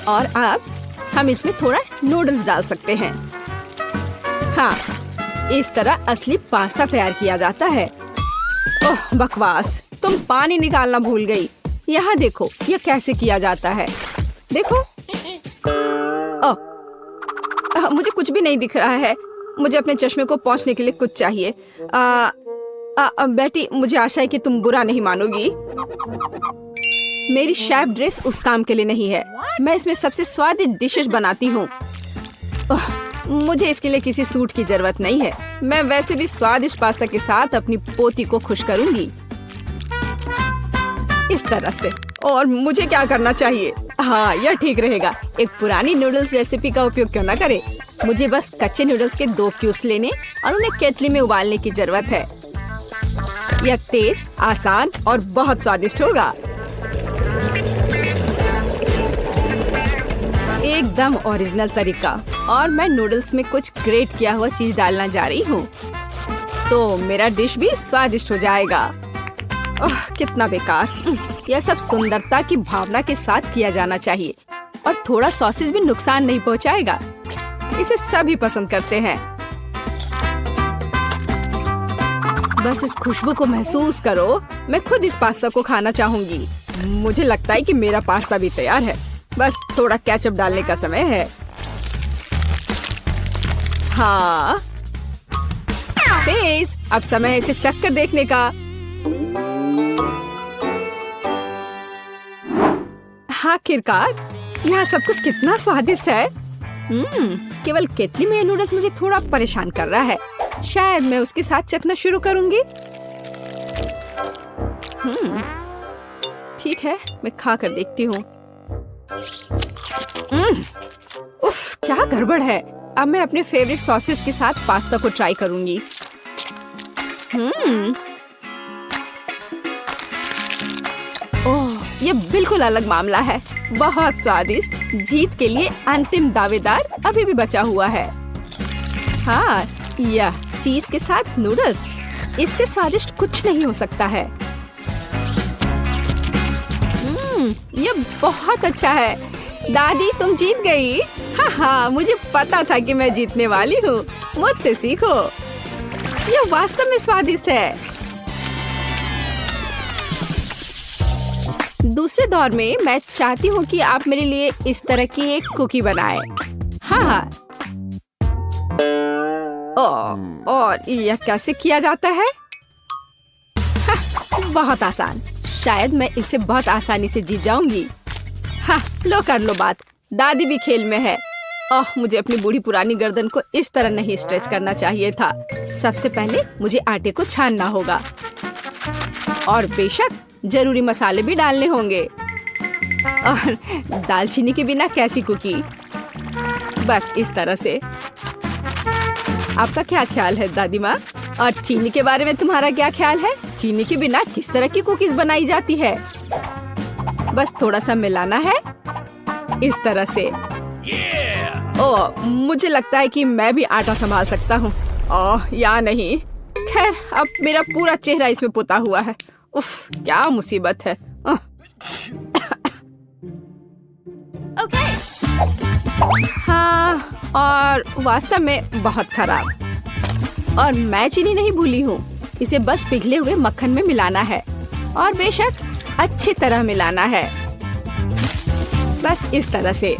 और अब हम इसमें थोड़ा नूडल्स डाल सकते हैं। हाँ, इस तरह असली पास्ता तैयार किया जाता है। ओह बकवास, तुम पानी निकालना भूल गई। यहाँ देखो, यह कैसे किया जाता है। देखो। ओह, मुझे कुछ भी नहीं दिख रहा है। मुझे अपने चश्मे को पोंछने के लिए कुछ चाहिए। बेटी, मुझे आशा है कि तुम बुरा नहीं मानोगी। मेरी शेफ ड्रेस उस काम के लिए नहीं है। मैं इसमें सबसे स्वादिष्ट डिशेस बनाती हूँ। मुझे इसके लिए किसी सूट की जरूरत नहीं है। मैं वैसे भी स्वादिष्ट पास्ता के साथ अपनी पोती को खुश करूंगी, इस तरह से। और मुझे क्या करना चाहिए? हाँ, यह ठीक रहेगा। एक पुरानी नूडल्स रेसिपी का उपयोग क्यों न करें? मुझे बस कच्चे नूडल्स के 2 क्यूब्स लेने और उन्हें केतली में उबालने की जरूरत है। यह तेज, आसान और बहुत स्वादिष्ट होगा। एकदम ओरिजिनल तरीका। और मैं नूडल्स में कुछ ग्रेट किया हुआ चीज डालना जा रही हूँ, तो मेरा डिश भी स्वादिष्ट हो जाएगा। ओह, कितना बेकार। यह सब सुंदरता की भावना के साथ किया जाना चाहिए और थोड़ा सॉसेज भी नुकसान नहीं पहुँचाएगा। इसे सभी पसंद करते हैं। बस इस खुशबू को महसूस करो। मैं खुद इस पास्ता को खाना चाहूंगी। मुझे लगता है कि मेरा पास्ता भी तैयार है। बस थोड़ा केचप डालने का समय है। हाँ, तेज। अब समय है इसे चख कर देखने का। आखिरकार, यहाँ सब कुछ कितना स्वादिष्ट है। केवल केतली में नूडल्स मुझे थोड़ा परेशान कर रहा है। शायद मैं उसके साथ चखना शुरू करूंगी। ठीक है, मैं खा कर देखती हूँ। उफ, क्या गड़बड़ है। अब मैं अपने फेवरेट सॉसेस के साथ पास्ता को ट्राई करूंगी। ओह, ये बिल्कुल अलग मामला है। बहुत स्वादिष्ट। जीत के लिए अंतिम दावेदार अभी भी बचा हुआ है। हाँ, यह चीज के साथ नूडल्स, इससे स्वादिष्ट कुछ नहीं हो सकता है। यह बहुत अच्छा है। दादी, तुम जीत गई। हाँ, मुझे पता था कि मैं जीतने वाली हूँ। मुझसे सीखो। यह वास्तव में स्वादिष्ट है। दूसरे दौर में मैं चाहती हूँ कि आप मेरे लिए इस तरह की एक कुकी बनाएं। हाँ। और यह कैसे किया जाता है? बहुत आसान। शायद मैं इससे बहुत आसानी से जीत जाऊंगी। हाँ, लो कर लो बात। दादी भी खेल में है। ओह, मुझे अपनी बूढ़ी पुरानी गर्दन को इस तरह नहीं स्ट्रेच करना चाहिए था। सबसे पहले मुझे आटे को छानना होगा और बेशक जरूरी मसाले भी डालने होंगे। और दालचीनी के बिना कैसी कुकी? बस इस तरह से। आपका क्या ख्याल है दादी माँ? और चीनी के बारे में तुम्हारा क्या ख्याल है? चीनी के बिना किस तरह की कुकीज बनाई जाती है? बस थोड़ा सा मिलाना है, इस तरह से। ओह, मुझे लगता है कि मैं भी आटा संभाल सकता हूँ। ओह, या नहीं। खैर, अब मेरा पूरा चेहरा इसमें पुता हुआ है। उफ, क्या मुसीबत है। हाँ, और वास्तव में बहुत खराब। और मैं चीनी नहीं भूली हूँ। इसे बस पिघले हुए मक्खन में मिलाना है और बेशक अच्छी तरह मिलाना है। बस इस तरह से।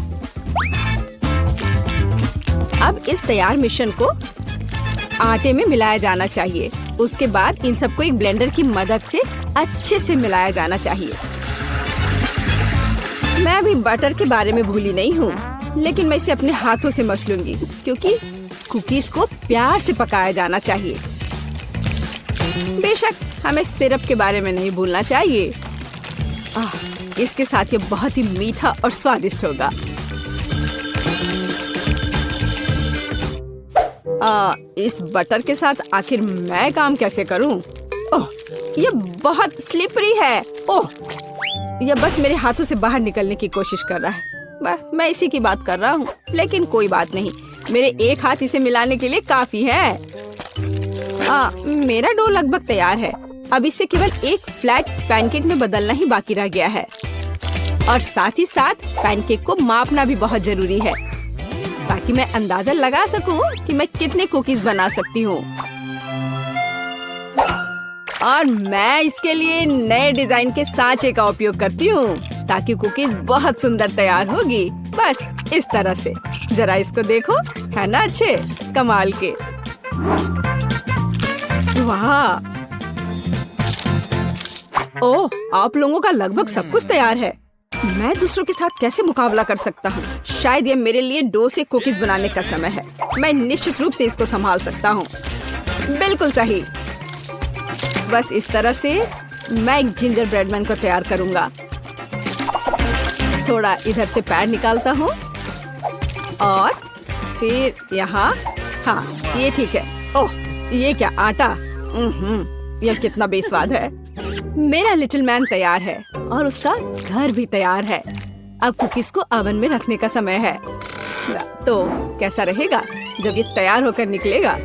अब इस तैयार मिश्रण को आटे में मिलाया जाना चाहिए। उसके बाद इन सबको एक ब्लेंडर की मदद से अच्छे से मिलाया जाना चाहिए। मैं अभी बटर के बारे में भूली नहीं हूँ, लेकिन मैं इसे अपने हाथों से मस लूंगी क्योंकि कुकीज को प्यार से पकाया जाना चाहिए। बेशक हमें सिरप के बारे में नहीं भूलना चाहिए। इसके साथ ये बहुत ही मीठा और स्वादिष्ट होगा। इस बटर के साथ आखिर मैं काम कैसे करूं? ओह, ये बहुत स्लिपरी है। ओह, यह बस मेरे हाथों से बाहर निकलने की कोशिश कर रहा है। मैं इसी की बात कर रहा हूँ, लेकिन कोई बात नहीं, मेरे एक हाथ इसे मिलाने के लिए काफी है। मेरा डो लगभग तैयार है। अब इसे केवल एक फ्लैट पैनकेक में बदलना ही बाकी रह गया है, और साथ ही साथ पैनकेक को मापना भी बहुत जरूरी है, ताकि मैं अंदाजा लगा सकूं कि मैं कितने कुकीज बना सकती हूँ। और मैं इसके लिए नए डिजाइन के सांचे का उपयोग करती हूँ, ताकि कुकीज बहुत सुंदर तैयार होगी। बस इस तरह से। जरा इसको देखो, है ना अच्छे, कमाल के। वाह! ओह, आप लोगों का लगभग सब कुछ तैयार है। मैं दूसरों के साथ कैसे मुकाबला कर सकता हूँ? शायद ये मेरे लिए डो से कुकीज बनाने का समय है। मैं निश्चित रूप से इसको संभाल सकता हूँ। बिल्कुल सही। बस इस तरह से मैं एक जिंजर ब्रेड मैन को तैयार करूंगा। थोड़ा इधर से पैर निकालता हूँ और फिर यहाँ। हाँ, ये ठीक है। ओह, ये क्या आटा? यह कितना बेस्वाद है। मेरा लिटिल मैन तैयार है और उसका घर भी तैयार है। अब कुकीज को ओवन में रखने का समय है। तो कैसा रहेगा जब ये तैयार होकर निकलेगा?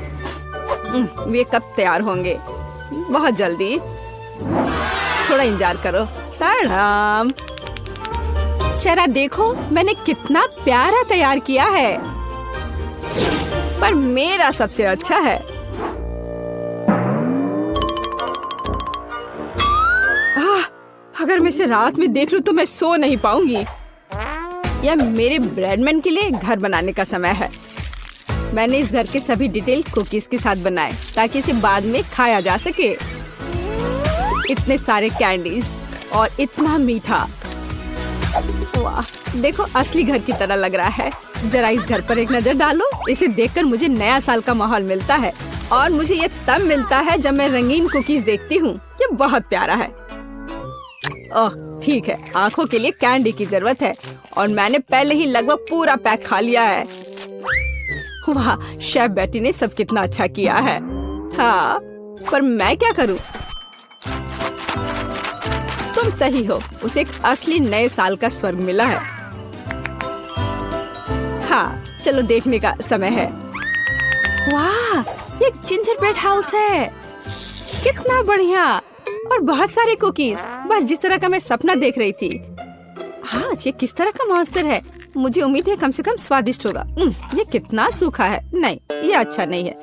ये कब तैयार होंगे? बहुत जल्दी। थोड़ा इंतजार करो। ताड़ाम! जरा देखो, मैंने कितना प्यारा तैयार किया है। पर मेरा सबसे अच्छा है। अगर मैं इसे रात में देख लूं तो मैं सो नहीं पाऊंगी। यह मेरे ब्रेडमैन के लिए घर बनाने का समय है। मैंने इस घर के सभी डिटेल कुकीज के साथ बनाए, ताकि इसे बाद में खाया जा सके। इतने सारे कैंडीज और इतना मीठा। वाह, देखो, असली घर की तरह लग रहा है। जरा इस घर पर एक नजर डालो। इसे देखकर मुझे नया साल का माहौल मिलता है, और मुझे ये तब मिलता है जब मैं रंगीन कुकीज देखती हूँ। ये बहुत प्यारा है। ओह, ठीक है, आंखों के लिए कैंडी की जरूरत है, और मैंने पहले ही लगभग पूरा पैक खा लिया है। वाह, शेफ बेटी ने सब कितना अच्छा किया है। हाँ, पर मैं क्या करूं? तुम सही हो, उसे एक असली नए साल का स्वर्ग मिला है। हाँ, चलो देखने का समय है। वाह, ये एक जिंजर ब्रेड हाउस है। कितना बढ़िया, और बहुत सारे कुकीज, बस जिस तरह का मैं सपना देख रही थी। हाँ, ये किस तरह का मॉन्स्टर है? मुझे उम्मीद है कम से कम स्वादिष्ट होगा। ये कितना सूखा है। नहीं, ये अच्छा नहीं है।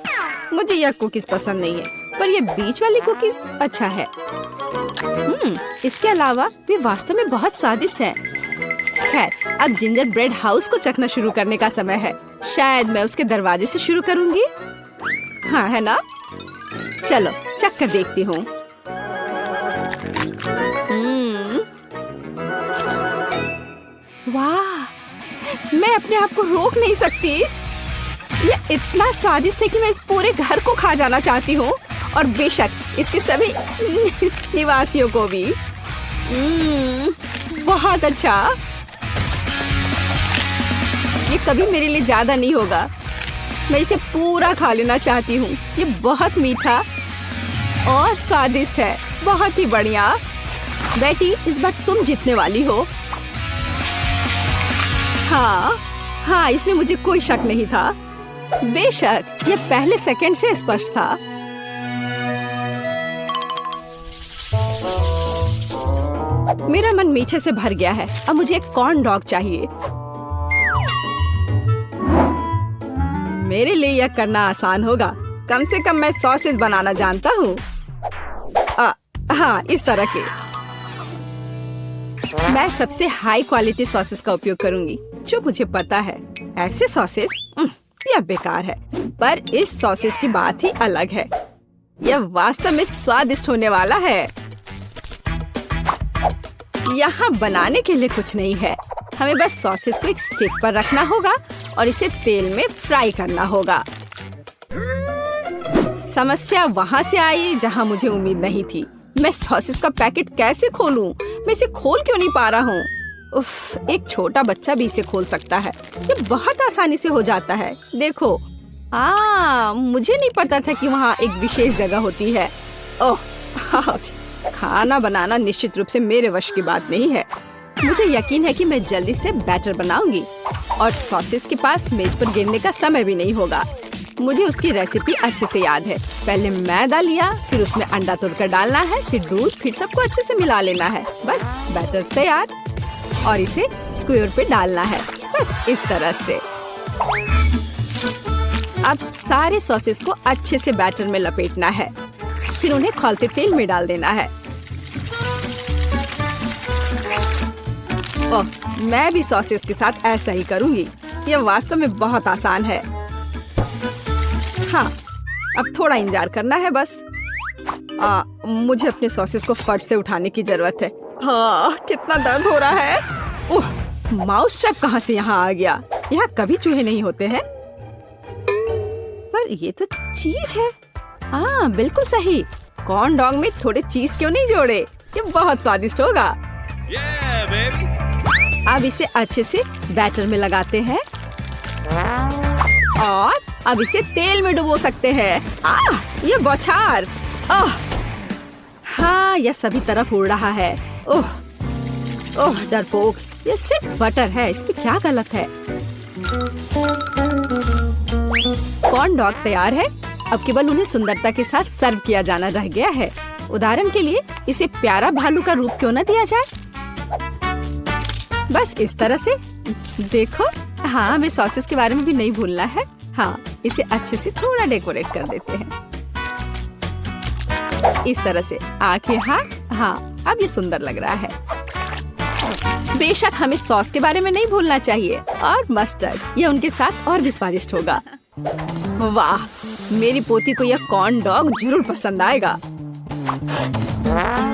मुझे यह कुकीज पसंद नहीं है, पर ये बीच वाली कुकीज अच्छा है। इसके अलावा वे वास्तव में बहुत स्वादिष्ट हैं। खैर, अब जिंजर ब्रेड हाउस को चखना शुरू करने का समय है। शायद मैं उसके दरवाजे से शुरू करूंगी। हाँ, है ना? चलो चख कर देखती हूँ। वाह, मैं अपने आप को रोक नहीं सकती। यह इतना स्वादिष्ट है कि मैं इस पूरे घर को खा जाना चाहती हूँ, और बेशक इसके सभी निवासियों को भी। बहुत अच्छा। ये कभी मेरे लिए ज्यादा नहीं होगा। मैं इसे पूरा खा लेना चाहती हूँ। ये बहुत मीठा और स्वादिष्ट है। बहुत ही बढ़िया। बेटी, इस बार तुम जीतने वाली हो। हाँ, इसमें मुझे कोई शक नहीं था। बेशक ये पहले सेकंड से स्पष्ट था। मेरा मन मीठे से भर गया है। अब मुझे एक कॉर्न डॉग चाहिए। मेरे लिए यह करना आसान होगा। कम से कम मैं सॉसेज बनाना जानता हूँ। हाँ, इस तरह के। मैं सबसे हाई क्वालिटी सॉसेस का उपयोग करूंगी, जो मुझे पता है। ऐसे सॉसेस यह बेकार है, पर इस सॉसेस की बात ही अलग है। यह वास्तव में स्वादिष्ट होने वाला है। यहाँ बनाने के लिए कुछ नहीं है। हमें बस सॉसेस को एक स्टिक पर रखना होगा और इसे तेल में फ्राई करना होगा। समस्या वहाँ से आई जहाँ मुझे उम्मीद नहीं थी। मैं सॉसेस का पैकेट कैसे खोलूं? मैं इसे खोल क्यों नहीं पा रहा हूँ? उफ, एक छोटा बच्चा भी इसे खोल सकता है। ये बहुत आसानी से हो जाता है। देखो, मुझे नहीं पता था कि वहाँ एक विशेष जगह होती है। ओह, खाना बनाना निश्चित रूप से मेरे वश की बात नहीं है। मुझे यकीन है कि मैं जल्दी से बैटर बनाऊंगी और सॉसेस के पास मेज पर गिरने का समय भी नहीं होगा। मुझे उसकी रेसिपी अच्छे से याद है। पहले मैदा लिया, फिर उसमें अंडा तोड़कर डालना है, फिर दूध, फिर सबको अच्छे से मिला लेना है। बस बैटर तैयार और इसे स्क्वायर पे डालना है, बस इस तरह से। अब सारे सॉसेस को अच्छे से बैटर में लपेटना है, फिर उन्हें खौलते तेल में डाल देना है। ओह, मैं भी सॉसेस के साथ ऐसा ही करूंगी। यह वास्तव में बहुत आसान है। हाँ, अब थोड़ा इंतजार करना है बस। मुझे अपने सॉसेस को फर्श से उठाने की जरूरत है। हाँ, कितना दर्द हो रहा है। ओह, माउस ट्रैप कहाँ से यहाँ आ गया? यहाँ कभी चूहे नहीं होते हैं। पर ये तो चीज है। हाँ, बिल्कुल सही। कॉर्न डॉग में थोड़े चीज क्यों नहीं जोड़े? ये बहुत स्वादिष्ट होगा। अब इसे अच्छे से बैटर में लगाते हैं और अब इसे तेल में डुबो सकते हैं। ये बौछार। हाँ, यह सभी तरफ उड़ रहा है। ओह, ओह डरपोक, ये सिर्फ बटर है, इसमें क्या गलत है? कॉर्न डॉग तैयार है। अब केवल उन्हें सुंदरता के साथ सर्व किया जाना रह गया है। उदाहरण के लिए इसे प्यारा भालू का रूप क्यों न दिया जाए? बस इस तरह से। देखो, हाँ, हमें सॉसेस के बारे में भी नहीं भूलना है। हाँ, इसे अच्छे से थोड़ा डेकोरेट कर देते हैं इस तरह से। आंखें, हाँ, अब ये सुंदर लग रहा है। बेशक हमें सॉस के बारे में नहीं भूलना चाहिए और मस्टर्ड, ये उनके साथ और भी स्वादिष्ट होगा। वाह, मेरी पोती को यह कॉर्न डॉग जरूर पसंद आएगा।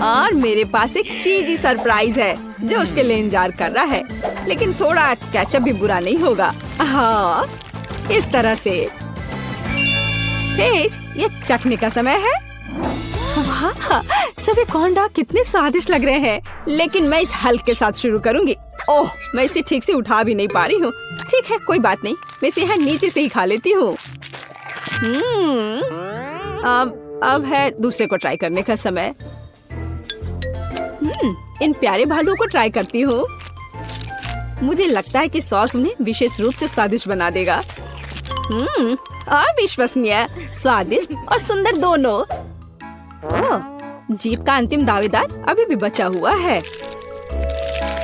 और मेरे पास एक चीजी सरप्राइज है जो उसके लिए इंतजार कर रहा है, लेकिन थोड़ा केचप भी बुरा नहीं होगा। हाँ, इस तरह से। पेज, ये चखने का समय है। वाह, सभी कॉर्न डॉग कितने स्वादिष्ट लग रहे हैं, लेकिन मैं इस हल्क के साथ शुरू करूंगी। ओह, मैं इसे ठीक से उठा भी नहीं पा रही हूँ। ठीक है, कोई बात नहीं, मैं इसे यहाँ नीचे से ही खा लेती हूँ। अब है दूसरे को ट्राई करने का समय। इन प्यारे भालुओं को ट्राई करती हूँ। मुझे लगता है कि सॉस उन्हें विशेष रूप से स्वादिष्ट बना देगा। अविश्वसनीय, स्वादिष्ट और सुंदर दोनों। ओह, जीत का अंतिम दावेदार अभी भी बचा हुआ है।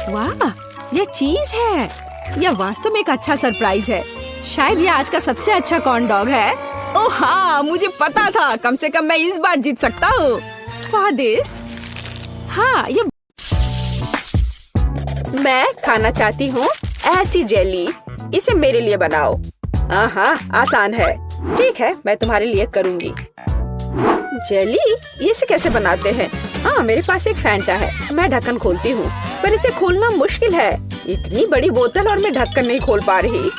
वाह, यह चीज है। यह वास्तव में एक अच्छा सरप्राइज है। शायद यह आज का सबसे अच्छा कॉर्न डॉग है। ओह हाँ, मुझे पता था। कम से कम मैं इस बार जीत सकता हूँ। स्वादिष्ट। हाँ, ये मैं खाना चाहती हूँ ऐसी जेली। इसे मेरे लिए बनाओ। हाँ, आसान है। ठीक है, मैं तुम्हारे लिए करूँगी। जेली, इसे कैसे बनाते हैं? हाँ, मेरे पास एक फैंटा है। मैं ढक्कन खोलती हूँ, पर इसे खोलना मुश्किल है। इतनी बड़ी बोतल और मैं ढक्कन नहीं खोल पा रही।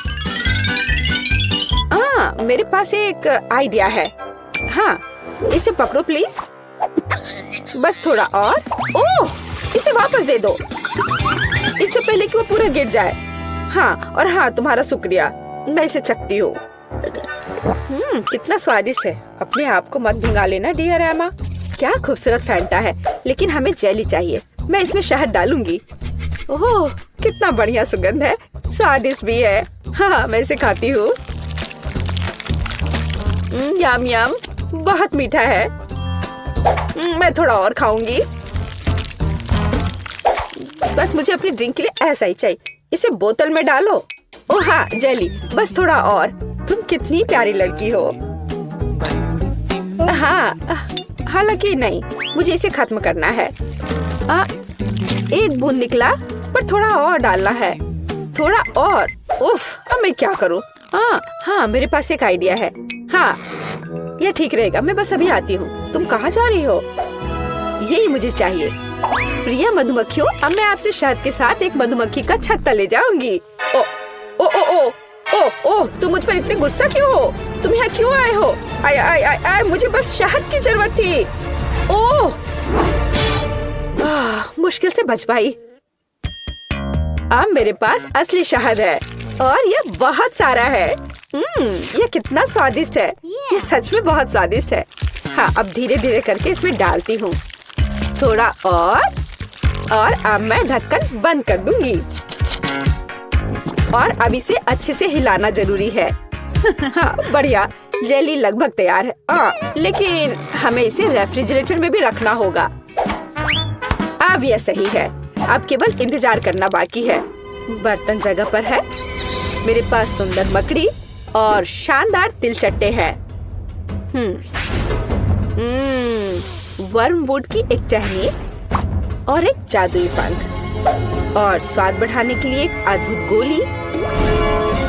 हाँ, मेरे पास एक आइडिया है। हाँ, इसे पकड़ो प्लीज। बस थोड़ा और। ओह, इसे वापस दे दो, इससे पहले कि वो पूरा गिर जाए। हाँ, और हाँ, तुम्हारा शुक्रिया। मैं इसे चखती हूँ। कितना स्वादिष्ट है। अपने आप को मत भिंगा लेना डियर एमा। क्या खूबसूरत फैंटा है, लेकिन हमें जेली चाहिए। मैं इसमें शहद डालूंगी। ओह, कितना बढ़िया सुगंध है। स्वादिष्ट भी है। हाँ, मैं इसे खाती हूँ। यम यम, बहुत मीठा है। मैं थोड़ा और खाऊंगी। बस मुझे अपनी ड्रिंक के लिए ऐसा ही चाहिए। इसे बोतल में डालो। ओह हाँ, जेली, बस थोड़ा और। तुम कितनी प्यारी लड़की हो। हाँ, हालांकि नहीं, मुझे इसे खत्म करना है। एक बूंद निकला, पर थोड़ा और डालना है। थोड़ा और। उफ, अब मैं क्या करूँ? हाँ, मेरे पास एक आइडिया है। हाँ, यह ठीक रहेगा। मैं बस अभी आती हूँ। तुम कहाँ जा रही हो? यही मुझे चाहिए। प्रिय मधुमक्खियों, अब मैं आपसे शहद के साथ एक मधुमक्खी का छत्ता ले जाऊंगी। ओ ओ ओ ओ ओ ओ, तुम मुझ पर इतने गुस्सा क्यों हो? तुम यहाँ क्यों आए हो? आय आय आय आय, मुझे बस शहद की जरूरत थी। ओह, मुश्किल से बच पाई। अब मेरे पास असली शहद है और ये बहुत सारा है। ये कितना स्वादिष्ट है। ये सच में बहुत स्वादिष्ट है। हाँ, अब धीरे धीरे करके इसमें डालती हूँ। थोड़ा और अब मैं ढक्कन बंद कर दूंगी और अब इसे अच्छे से हिलाना जरूरी है। हाँ, बढ़िया, जेली लगभग तैयार है। लेकिन हमें इसे रेफ्रिजरेटर में भी रखना होगा। अब यह सही है, अब केवल इंतजार करना बाकी है। बर्तन जगह पर है। मेरे पास सुंदर मकड़ी और शानदार तिलचट्टे हैं। वर्मवुड की एक टहनी और एक जादुई पंख और स्वाद बढ़ाने के लिए एक अद्भुत गोली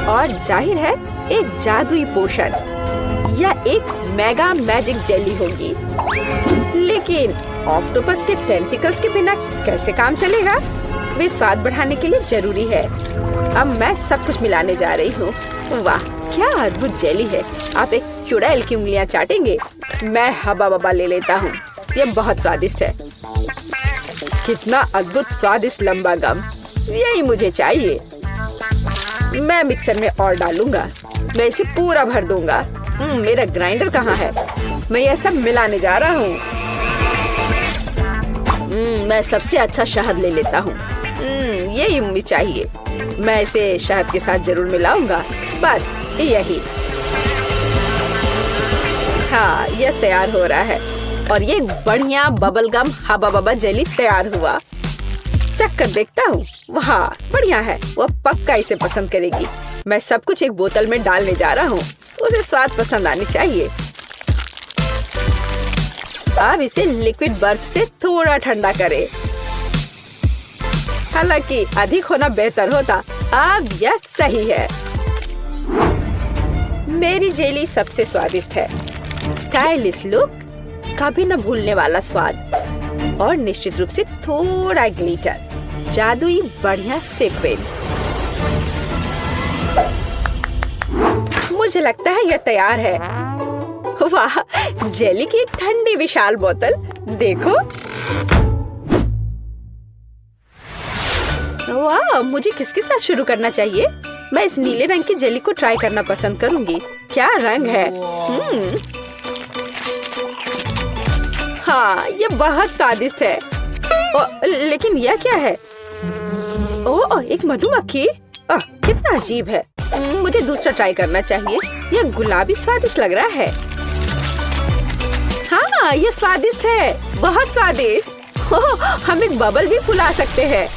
और जाहिर है एक जादुई पोशन या एक मेगा मैजिक जेली होगी। लेकिन ऑक्टोपस के टेंटिकल्स के बिना कैसे काम चलेगा? वे स्वाद बढ़ाने के लिए जरूरी है। अब मैं सब कुछ मिलाने जा रही हूँ। वाह, क्या अद्भुत जेली है। आप एक चुड़ैल की उंगलियां चाटेंगे। मैं हबा बबा ले लेता हूँ। यह बहुत स्वादिष्ट है। कितना अद्भुत स्वादिष्ट लंबा गम, यही मुझे चाहिए। मैं मिक्सर में और डालूंगा। मैं इसे पूरा भर दूंगा। मेरा ग्राइंडर कहाँ है? मैं यह सब मिलाने जा रहा हूँ। मैं सबसे अच्छा शहद ले लेता हूँ। यही मुझे चाहिए। मैं इसे शहद के साथ जरूर मिलाऊंगा। बस यही। हाँ, यह तैयार हो रहा है और ये बढ़िया बबल गम हबा बबा जेली तैयार हुआ। चख कर देखता हूँ। वाह, बढ़िया है। वो पक्का इसे पसंद करेगी। मैं सब कुछ एक बोतल में डालने जा रहा हूँ। उसे स्वाद पसंद आनी चाहिए। अब इसे लिक्विड बर्फ से थोड़ा ठंडा करें। हालांकि अधिक होना बेहतर होता। अब यह सही है। मेरी जेली सबसे स्वादिष्ट है। स्टाइलिश लुक, कभी न भूलने वाला स्वाद और निश्चित रूप से थोड़ा ग्लिटर, जादुई बढ़िया सीक्वेंस। मुझे लगता है यह तैयार है। वाह, जेली की एक ठंडी विशाल बोतल देखो। वाह, मुझे किसके साथ शुरू करना चाहिए? मैं इस नीले रंग की जेली को ट्राई करना पसंद करूंगी। क्या रंग है। हाँ, ये बहुत स्वादिष्ट है। लेकिन यह क्या है? ओह, एक मधुमक्खी। कितना अजीब है। मुझे दूसरा ट्राई करना चाहिए। यह गुलाबी स्वादिष्ट लग रहा है। हाँ, यह स्वादिष्ट है, बहुत स्वादिष्ट। हम एक बबल भी फुला सकते हैं।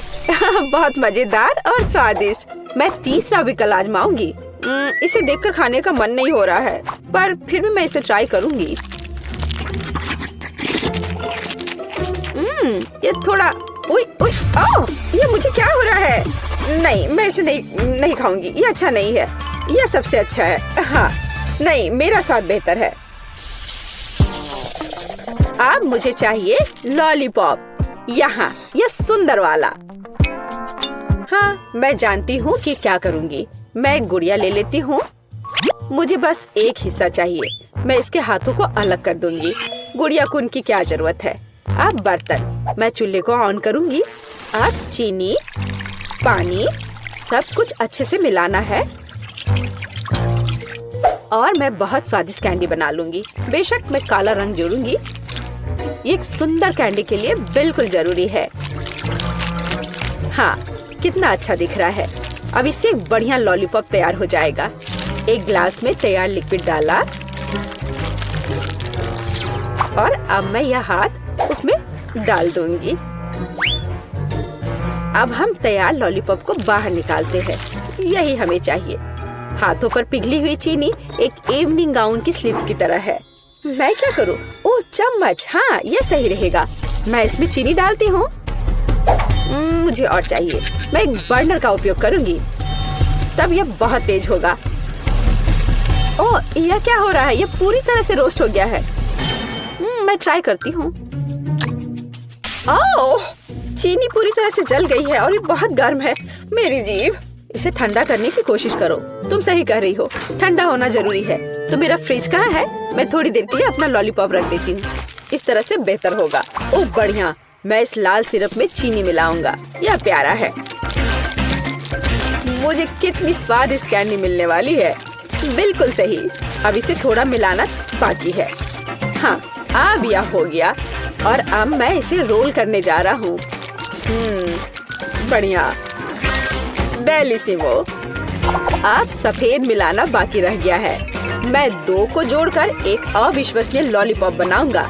बहुत मजेदार और स्वादिष्ट। मैं तीसरा विकल्प आजमाऊंगी। इसे देखकर खाने का मन नहीं हो रहा है, पर फिर भी मैं इसे ट्राई करूंगी। ये थोड़ा ये मुझे क्या हो रहा है? नहीं, मैं इसे नहीं खाऊंगी। ये अच्छा नहीं है। यह सबसे अच्छा है। हाँ, नहीं, मेरा स्वाद बेहतर है। अब मुझे चाहिए लॉलीपॉप। यहाँ, यह सुंदर वाला। हाँ, मैं जानती हूँ कि क्या करूँगी। मैं एक गुड़िया ले लेती हूँ। मुझे बस एक हिस्सा चाहिए। मैं इसके हाथों को अलग कर दूंगी। गुड़िया को उनकी क्या जरूरत है। अब बर्तन, मैं चूल्हे को ऑन करूँगी। अब चीनी, पानी, सब कुछ अच्छे से मिलाना है और मैं बहुत स्वादिष्ट कैंडी बना लूंगी। बेशक मैं काला रंग जोड़ूंगी। ये एक सुंदर कैंडी के लिए बिल्कुल जरूरी है। हाँ, कितना अच्छा दिख रहा है। अब इससे एक बढ़िया लॉलीपॉप तैयार हो जाएगा। एक ग्लास में तैयार लिक्विड डाला और अब मैं यह हाथ उसमें डाल दूंगी। अब हम तैयार लॉलीपॉप को बाहर निकालते हैं। यही हमें चाहिए। हाथों पर पिघली हुई चीनी एक इवनिंग गाउन की स्लीव्स की तरह है। मैं क्या करूं? ओह, चम्मच। हाँ, यह सही रहेगा। मैं इसमें चीनी डालती हूँ। मुझे और चाहिए। मैं एक बर्नर का उपयोग करूंगी, तब यह बहुत तेज होगा। ओह, यह क्या हो रहा है? यह पूरी तरह से रोस्ट हो गया है। मैं ट्राई करती हूँ। ओह, चीनी पूरी तरह से जल गई है और ये बहुत गर्म है। मेरी जीभ। इसे ठंडा करने की कोशिश करो। तुम सही कह रही हो, ठंडा होना जरूरी है। तो मेरा फ्रिज कहाँ है? मैं थोड़ी देर के लिए अपना लॉलीपॉप रख देती हूँ। इस तरह से बेहतर होगा। ओह, बढ़िया। मैं इस लाल सिरप में चीनी मिलाऊंगा। यह प्यारा है। मुझे कितनी स्वादिष्ट कैंडी मिलने वाली है। बिल्कुल सही। अब इसे थोड़ा मिलाना बाकी है। हाँ, अब यह हो गया। और अब मैं इसे रोल करने जा रहा हूँ। बढ़िया, बेलिसिमो। अब सफेद मिलाना बाकी रह गया है। मैं 2 को जोड़कर एक अविश्वसनीय लॉलीपॉप बनाऊंगा।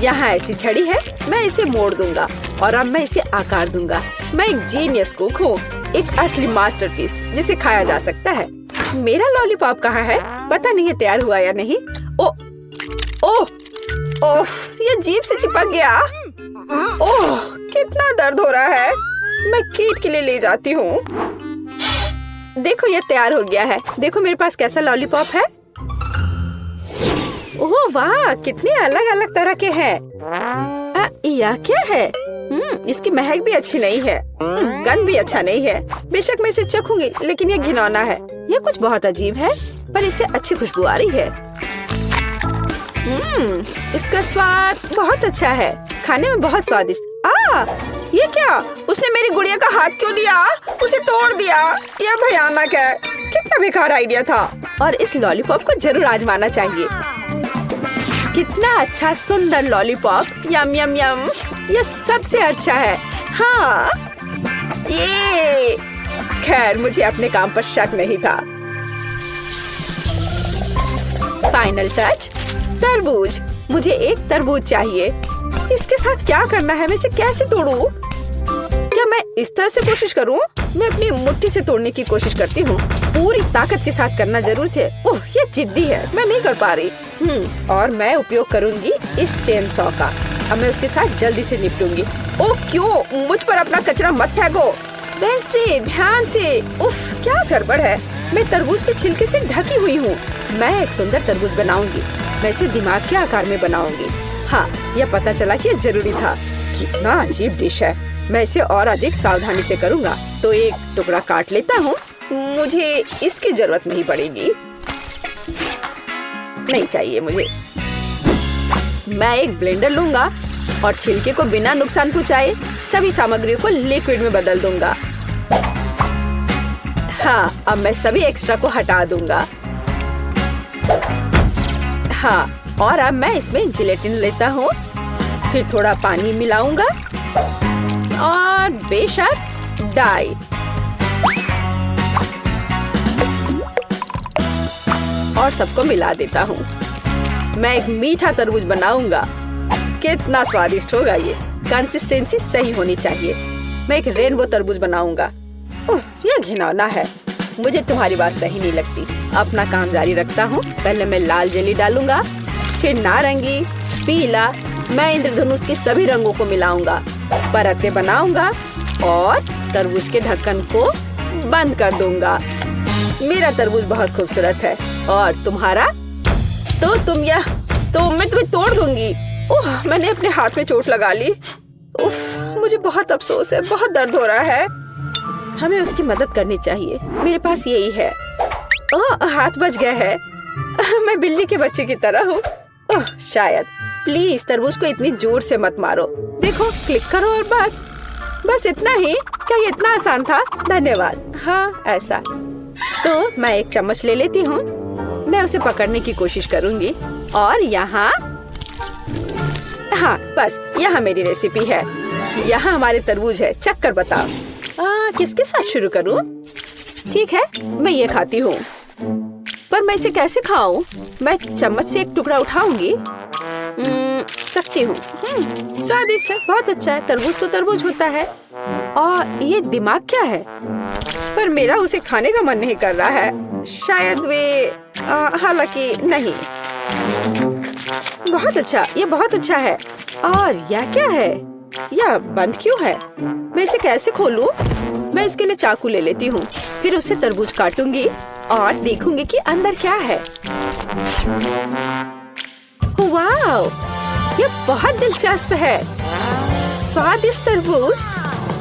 यहाँ ऐसी छड़ी है, मैं इसे मोड़ दूंगा और अब मैं इसे आकार दूंगा। मैं एक जीनियस कुक हूँ, एक असली मास्टरपीस जिसे खाया जा सकता है। मेरा लॉलीपॉप कहाँ है? पता नहीं है तैयार हुआ या नहीं। ओह, ये जीभ से चिपक गया। ओह, कितना दर्द हो रहा है। मैं कीट के लिए ले जाती हूँ। देखो, ये तैयार हो गया है। देखो मेरे पास कैसा लॉलीपॉप है। ओह वाह, कितने अलग अलग तरह के हैं। यह क्या है? इसकी महक भी अच्छी नहीं है, गंध भी अच्छा नहीं है। बेशक मैं इसे चखूंगी, लेकिन ये घिनौना है। यह कुछ बहुत अजीब है, पर इससे अच्छी खुशबू आ रही है। इसका स्वाद बहुत अच्छा है, खाने में बहुत स्वादिष्ट। ये क्या? उसने मेरी गुड़िया का हाथ क्यों लिया? उसे तोड़ दिया। यह भयानक है। कितना बेकार आइडिया था। और इस लॉलीपॉप को जरूर आजमाना चाहिए। कितना अच्छा सुंदर लॉलीपॉप। यम यम यम। यह सबसे अच्छा है। हाँ, ये खैर, मुझे अपने काम पर शक नहीं था। फाइनल टच, तरबूज। मुझे एक तरबूज चाहिए। इसके साथ क्या करना है? मैं इसे कैसे तोड़ूं? क्या मैं इस तरह से कोशिश करूं? मैं अपनी मुट्ठी से तोड़ने की कोशिश करती हूँ। पूरी ताकत के साथ करना जरूर थे। ओह, ये जिद्दी है, मैं नहीं कर पा रही। और मैं उपयोग करूंगी इस चेन सॉ का। अब मैं उसके साथ जल्दी से निपटूंगी। ओह क्यों? मुझ पर अपना कचरा मत फेंको। वेंसडे, ध्यान से। उफ, क्या गड़बड़ है। मैं तरबूज के छिलके से ढकी हुई हूँ। मैं एक सुंदर तरबूज बनाऊंगी। मैं इसे दिमाग के आकार में बनाऊंगी। हाँ, यह पता चला कि यह जरूरी था। कितना अजीब डिश है। मैं इसे और अधिक सावधानी से करूँगा। तो एक टुकड़ा काट लेता हूँ। मुझे इसकी जरूरत नहीं पड़ेगी। नहीं चाहिए मुझे। मैं एक ब्लेंडर लूंगा और छिलके को बिना नुकसान पहुँचाए सभी सामग्रियों को लिक्विड में बदल दूंगा। हाँ, अब मैं सभी एक्स्ट्रा को हटा दूंगा। हाँ, और अब मैं इसमें जिलेटिन लेता हूँ। फिर थोड़ा पानी मिलाऊंगा और बेशक डाई। और सबको मिला देता हूँ। मैं एक मीठा तरबूज बनाऊंगा। कितना स्वादिष्ट होगा ये। कंसिस्टेंसी सही होनी चाहिए। मैं एक रेनबो तरबूज बनाऊंगा। ओह, यह घिनौना है। मुझे तुम्हारी बात सही नहीं लगती। अपना काम जारी रखता हूँ। पहले मैं लाल जेली डालूंगा, फिर नारंगी, पीला। मैं इंद्रधनुष के सभी रंगों को मिलाऊंगा, परतें बनाऊंगा और तरबूज के ढक्कन को बंद कर दूंगा। मेरा तरबूज बहुत खूबसूरत है। और तुम्हारा? तो मैं तुम्हें तोड़ दूंगी। ओह, मैंने अपने हाथ में चोट लगा ली। उफ, मुझे बहुत अफसोस है। बहुत दर्द हो रहा है। हमें उसकी मदद करनी चाहिए। मेरे पास यही है। ओह, हाथ बच गया है। मैं बिल्ली के बच्चे की तरह हूँ। ओह, शायद। प्लीज तरबूज को इतनी जोर से मत मारो। देखो, क्लिक करो और बस इतना ही। क्या ये इतना आसान था? धन्यवाद। हाँ, ऐसा। तो मैं एक चम्मच ले लेती हूँ। मैं उसे पकड़ने की कोशिश करूँगी। और यहाँ, हाँ, बस यहाँ मेरी रेसिपी है। यहाँ हमारे तरबूज है। चख कर बताओ। किसके साथ शुरू करूँ? ठीक है, मैं ये खाती हूँ। पर मैं इसे कैसे खाऊं? मैं चम्मच से एक टुकड़ा उठाऊंगी। चखती हूँ। स्वादिष्ट है, बहुत अच्छा है। तरबूज तो तरबूज होता है। और ये दिमाग क्या है? पर मेरा उसे खाने का मन नहीं कर रहा है। शायद वे हालांकि नहीं। बहुत अच्छा, ये बहुत अच्छा है। और यह क्या है? यह बंद क्यों है? मैं इसे कैसे खोलूं? मैं इसके लिए चाकू ले लेती हूँ। फिर उससे तरबूज काटूंगी और देखूंगी कि अंदर क्या है। वाओ, ये बहुत दिलचस्प है। स्वादिष्ट तरबूज,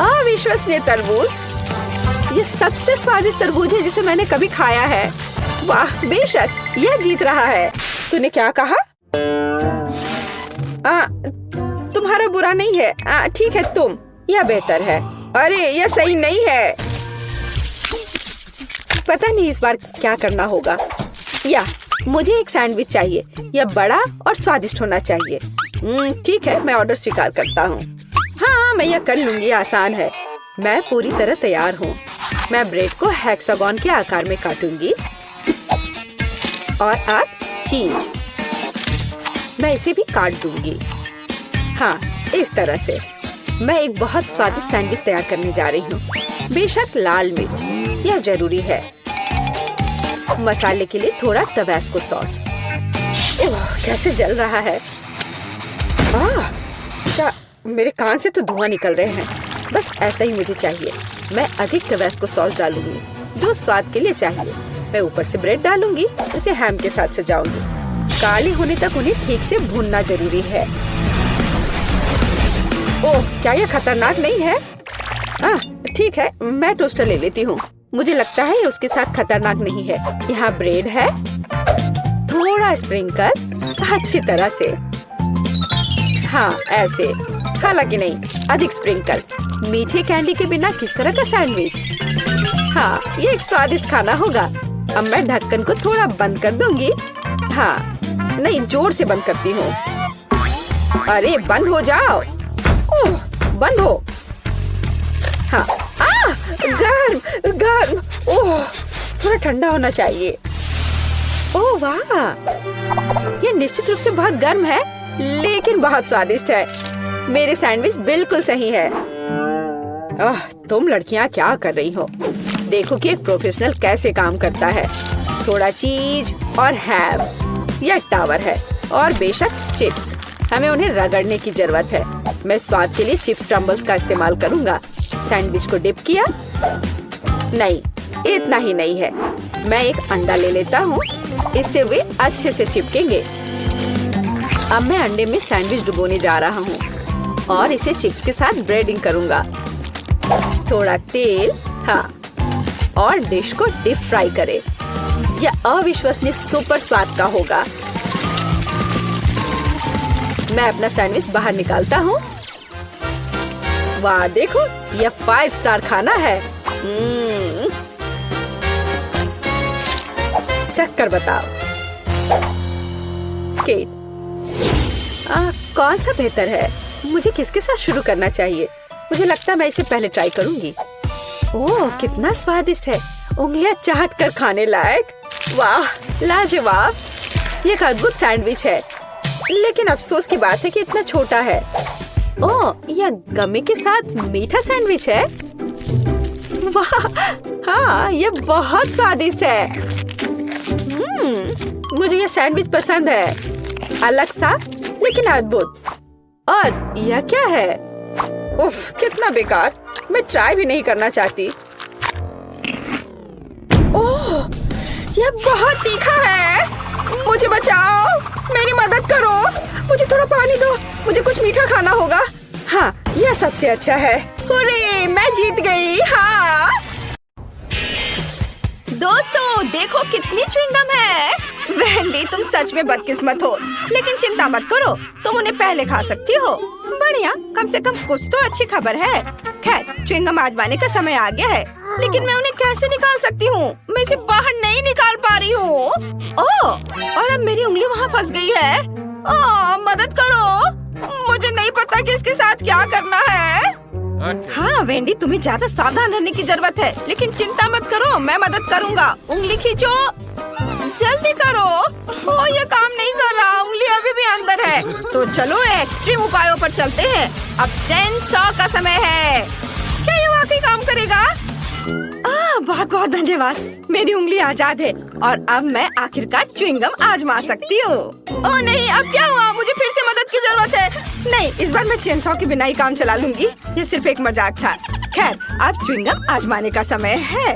अविश्वसनीय तरबूज। ये सबसे स्वादिष्ट तरबूज है जिसे मैंने कभी खाया है। वाह, बेशक यह जीत रहा है। तूने क्या कहा? तुम्हारा बुरा नहीं है। ठीक है, तुम। यह बेहतर है। अरे, यह सही नहीं है। पता नहीं इस बार क्या करना होगा। मुझे एक सैंडविच चाहिए। यह बड़ा और स्वादिष्ट होना चाहिए। ठीक है, मैं ऑर्डर स्वीकार करता हूँ। हाँ, मैं यह कर लूंगी, आसान है। मैं पूरी तरह तैयार हूँ। मैं ब्रेड को हेक्सागोन के आकार में काटूंगी और अब चीज मैं इसे भी काट दूंगी। हाँ, इस तरह से मैं एक बहुत स्वादिष्ट सैंडविच तैयार करने जा रही हूँ। बेशक लाल मिर्च यह जरूरी है। मसाले के लिए थोड़ा टबैस्को सॉस। कैसे जल रहा है। क्या मेरे कान से तो धुआं निकल रहे हैं। बस ऐसा ही मुझे चाहिए। मैं अधिक टबैस्को सॉस डालूंगी जो स्वाद के लिए चाहिए। मैं ऊपर से ब्रेड डालूंगी, उसे हैम के साथ सजाऊंगी। काले होने तक उन्हें ठीक से भूनना जरूरी है। ओह, क्या यह खतरनाक नहीं है? ठीक है, मैं टोस्टर ले लेती हूँ। मुझे लगता है उसके साथ खतरनाक नहीं है। यहाँ ब्रेड है, थोड़ा स्प्रिंकल अच्छी तरह से। हाँ, ऐसे। हालांकि नहीं, अधिक स्प्रिंकल। मीठे कैंडी के बिना किस तरह का सैंडविच? हाँ, ये एक स्वादिष्ट खाना होगा। अब मैं ढक्कन को थोड़ा बंद कर दूंगी। हाँ, नहीं, जोर से बंद करती हूँ। अरे बंद हो जाओ। ओह, बंद हो। हाँ, गर्म गर्म। ओह, थोड़ा ठंडा होना चाहिए। ओह वाह, ये निश्चित रूप से बहुत गर्म है, लेकिन बहुत स्वादिष्ट है। मेरे सैंडविच बिल्कुल सही है। तुम लड़कियां क्या कर रही हो? देखो कि एक प्रोफेशनल कैसे काम करता है। थोड़ा चीज और हैम, यह टावर है, और बेशक चिप्स। हमें उन्हें रगड़ने की जरूरत है। मैं स्वाद के लिए चिप्स क्रम्बल्स का इस्तेमाल करूंगा। सैंडविच को डिप किया। नहीं, इतना ही नहीं है। मैं एक अंडा ले लेता हूँ, इससे वे अच्छे से चिपकेंगे। अब मैं अंडे में सैंडविच डुबोने जा रहा हूँ और इसे चिप्स के साथ ब्रेडिंग करूंगा। थोड़ा तेल, हाँ, और डिश को डीप फ्राई करें। यह अविश्वसनीय सुपर स्वाद का होगा। मैं अपना सैंडविच बाहर निकालता हूँ। वाह, देखो, यह 5 स्टार खाना है। चक्कर बताओ। केट, कौन सा बेहतर है? मुझे किसके साथ शुरू करना चाहिए? मुझे लगता है मैं इसे पहले ट्राई करूंगी। ओह, कितना स्वादिष्ट है। उंगलियां चाट कर खाने लायक। वाह, लाजवाब। ये एक अद्भुत सैंडविच है, लेकिन अफसोस की बात है कि इतना छोटा है। ओह, यह गमी के साथ मीठा सैंडविच है। वाह, हाँ, यह बहुत स्वादिष्ट है। मुझे यह सैंडविच पसंद है। अलग सा, लेकिन अद्भुत। और यह क्या है? उफ, कितना बेकार। मैं ट्राई भी नहीं करना चाहती। ओह, यह बहुत तीखा है। मुझे बचाओ, मेरी मदद करो। मुझे थोड़ा पानी दो, मुझे कुछ मीठा खाना होगा। हाँ, यह सबसे अच्छा है। हुर्रे, मैं जीत गई। हाँ दोस्तों, देखो कितनी च्युइंगम है। वेंडी, तुम सच में बदकिस्मत हो, लेकिन चिंता मत करो, तुम उन्हें पहले खा सकती हो। बढ़िया, कम से कम कुछ तो अच्छी खबर है। खैर, च्युइंगम आजमाने का समय आ गया है, लेकिन मैं उन्हें कैसे निकाल सकती हूँ? मैं इसे बाहर नहीं निकाल पा रही हूँ। ओह, और अब मेरी उंगली वहाँ फंस गई है। ओह, मदद करो, मुझे नहीं पता कि इसके साथ क्या करना है। हाँ वेंडी, तुम्हें ज्यादा सावधान रहने की जरूरत है, लेकिन चिंता मत करो, मैं मदद करूँगा। उंगली खींचो, जल्दी करो। ओह, ये काम नहीं कर रहा, उंगली अभी भी अंदर है। तो चलो एक्सट्रीम उपायों पर चलते हैं। अब चेन सॉ का समय है। क्या ये वाकई काम करेगा? बहुत बहुत धन्यवाद, मेरी उंगली आजाद है और अब मैं आखिरकार च्युइंगम आजमा सकती हूँ। ओह नहीं, अब क्या हुआ? मुझे फिर से मदद की जरूरत है। नहीं, इस बार मैं चेन सॉ के बिना ही काम चला लूंगी। ये सिर्फ एक मजाक था। खैर, अब च्युइंगम आजमाने का समय है।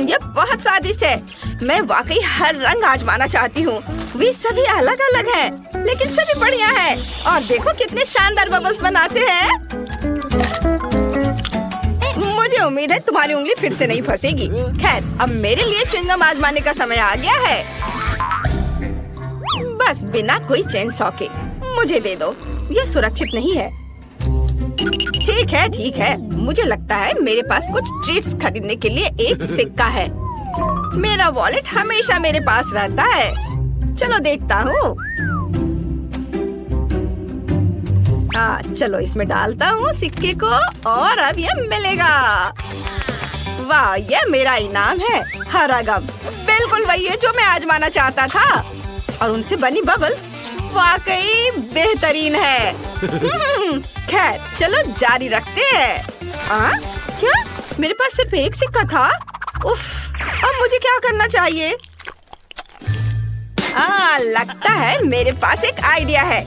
ये बहुत स्वादिष्ट है। मैं वाकई हर रंग आजमाना चाहती हूँ। वे सभी अलग अलग हैं, लेकिन सभी बढ़िया है। और देखो कितने शानदार बबल्स बनाते हैं। मुझे उम्मीद है तुम्हारी उंगली फिर से नहीं फंसेगी। खैर, अब मेरे लिए च्युइंगम आजमाने का समय आ गया है। बस बिना कोई चेन सॉ के मुझे दे दो, यह सुरक्षित नहीं है। ठीक है, मुझे लगता है मेरे पास कुछ ट्रीट्स खरीदने के लिए एक सिक्का है। मेरा वॉलेट हमेशा मेरे पास रहता है। चलो देखता हूँ। हाँ चलो इसमें डालता हूँ सिक्के को और अब ये मिलेगा। वाह, ये मेरा इनाम है, हरा गम। बिल्कुल वही है जो मैं आजमाना चाहता था। और उनसे बनी बबल्स वाकई बेहतरीन है। खैर चलो जारी रखते हैं। क्या मेरे पास सिर्फ एक सिक्का था? उफ, अब मुझे क्या करना चाहिए? लगता है मेरे पास एक आइडिया है।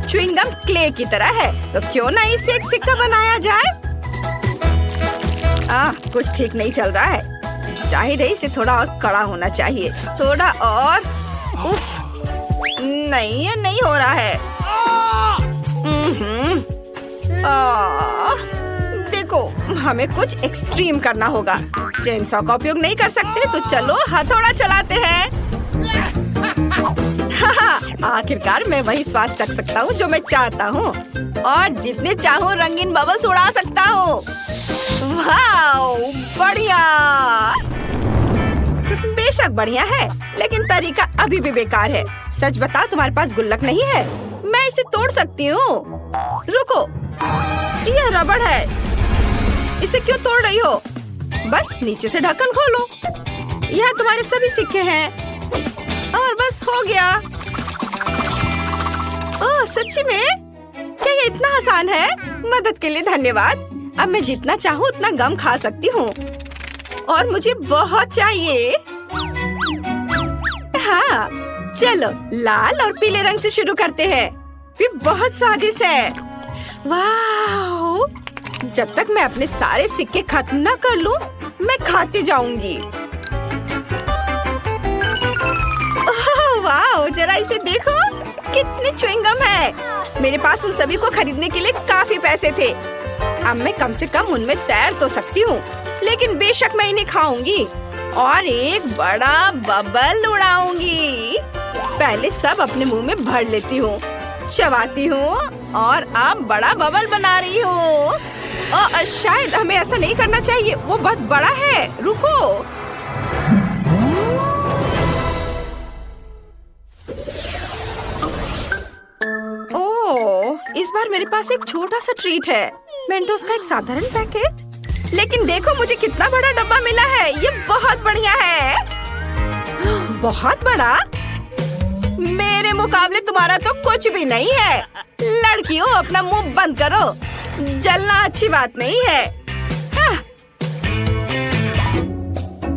च्युइंगम क्ले की तरह है, तो क्यों ना इससे एक सिक्का बनाया जाए? कुछ ठीक नहीं चल रहा है। जाहिर है इसे थोड़ा और कड़ा होना चाहिए। थोड़ा और। उफ, नहीं ये नहीं हो रहा है। देखो हमें कुछ एक्सट्रीम करना होगा। चेनसॉ का उपयोग नहीं कर सकते तो चलो हथौड़ा चलाते हैं। आखिरकार मैं वही स्वाद चख सकता हूँ जो मैं चाहता हूँ और जितने चाहूँ रंगीन बबल्स उड़ा सकता हूँ। वाओ, बढ़िया। बेशक बढ़िया है, लेकिन तरीका अभी भी बेकार है। सच बताओ, तुम्हारे पास गुल्लक नहीं है? मैं इसे तोड़ सकती हूँ। रुको, यह रबड़ है, इसे क्यों तोड़ रही हो? बस नीचे से ढक्कन खोलो। यहाँ तुम्हारे सभी सिक्के हैं और बस हो गया। ओह सच्ची में? क्या ये इतना आसान है? मदद के लिए धन्यवाद। अब मैं जितना चाहूँ उतना गम खा सकती हूँ और मुझे बहुत चाहिए। हाँ चलो लाल और पीले रंग से शुरू करते हैं। ये बहुत स्वादिष्ट है। वाह, जब तक मैं अपने सारे सिक्के खत्म न कर लूं, मैं खाती जाऊंगी। वाह, जरा इसे देखो, कितने च्युइंगम है। मेरे पास उन सभी को खरीदने के लिए काफी पैसे थे। अब मैं कम से कम उनमें तैर तो सकती हूँ, लेकिन बेशक मैं इन्हें खाऊंगी और एक बड़ा बबल उड़ाऊंगी। पहले सब अपने मुंह में भर लेती हूँ, चबाती हूँ और अब बड़ा बबल बना रही हूँ। शायद हमें ऐसा नहीं करना चाहिए, वो बहुत बड़ा है। रुको, इस बार मेरे पास एक छोटा सा ट्रीट है। मेंटोस का एक साधारण पैकेट। लेकिन देखो मुझे कितना बड़ा डब्बा मिला है। ये बहुत बढ़िया है। बहुत बड़ा? मेरे मुकाबले तुम्हारा तो कुछ भी नहीं है। लड़कियों, अपना मुंह बंद करो, जलना अच्छी बात नहीं है।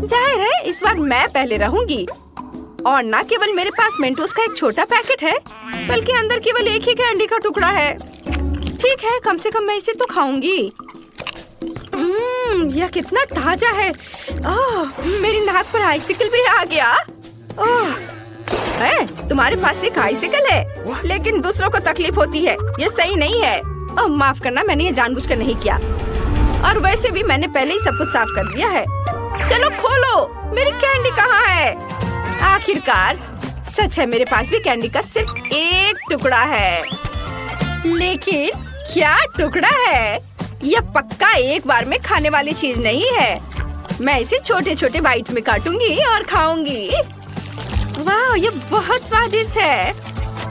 जाहिर है इस बार मैं पहले रहूंगी। और न केवल मेरे पास मेंटोस का एक छोटा पैकेट है, बल्कि अंदर केवल एक ही कैंडी का टुकड़ा है। ठीक है, कम से कम मैं इसे तो खाऊंगी। यह कितना ताजा है। मेरी नाक पर आइसिकल भी आ गया। तुम्हारे पास एक आइसिकल है, लेकिन दूसरों को तकलीफ होती है। ये सही नहीं है। माफ करना, मैंने ये जानबूझकर नहीं किया। और वैसे भी मैंने पहले ही सब कुछ साफ कर दिया है। चलो खोलो, मेरी कैंडी कहाँ है? आखिरकार सच है, मेरे पास भी कैंडी का सिर्फ एक टुकड़ा है। लेकिन क्या टुकड़ा है? यह पक्का एक बार में खाने वाली चीज नहीं है। मैं इसे छोटे छोटे बाइट में काटूंगी और खाऊंगी। वाह, ये बहुत स्वादिष्ट है।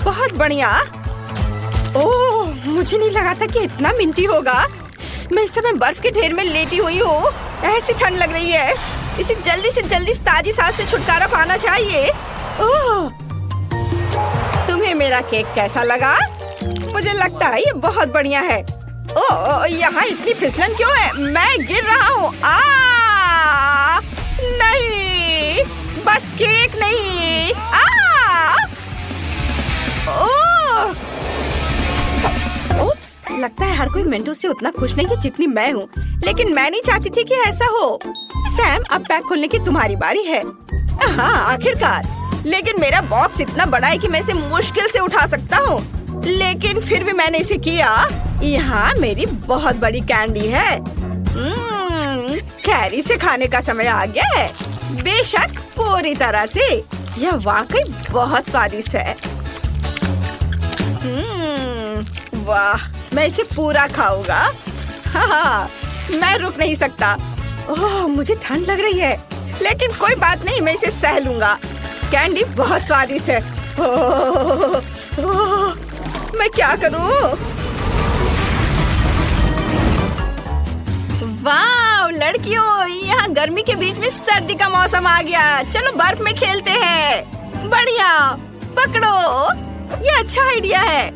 बहुत बढ़िया। ओह, मुझे नहीं लगा था कि इतना मिंटी होगा। मैं इस समय बर्फ के ढेर में लेटी हुई हूँ। ऐसी ठंड लग रही है। इसे जल्दी से जल्दी ताजी सांस से छुटकारा पाना चाहिए। ओह, तुम्हें मेरा केक कैसा लगा? मुझे लगता है ये बहुत बढ़िया है। ओह, यहाँ इतनी फिसलन क्यों है? मैं गिर रहा हूँ। नहीं, बस केक नहीं। ओप्स, लगता है हर कोई मेंटोस से उतना खुश नहीं है जितनी मैं हूँ। लेकिन मैं नहीं चाहती थी कि ऐसा हो। सैम, अब पैक खोलने की तुम्हारी बारी है। हाँ, आखिरकार। लेकिन मेरा बॉक्स इतना बड़ा है कि मैं इसे मुश्किल से उठा सकता हूँ। लेकिन फिर भी मैंने इसे किया। यहाँ मेरी बहुत बड़ी कैंडी है। खैर, इसे खाने का समय आ गया है। बेशक, पूरी तरह से। यह वाकई बहुत स्वादिष्ट है। वाह, मैं इसे पूरा खाऊंगा। हाँ, मैं रुक नहीं सकता। ओह, मुझे ठंड लग रही है, लेकिन कोई बात नहीं, मैं इसे सह लूंगा। कैंडी बहुत स्वादिष्ट है। मैं क्या करूं? गर्मी के बीच में सर्दी का मौसम आ गया। चलो बर्फ में खेलते हैं। बढ़िया, पकड़ो। ये अच्छा आइडिया है।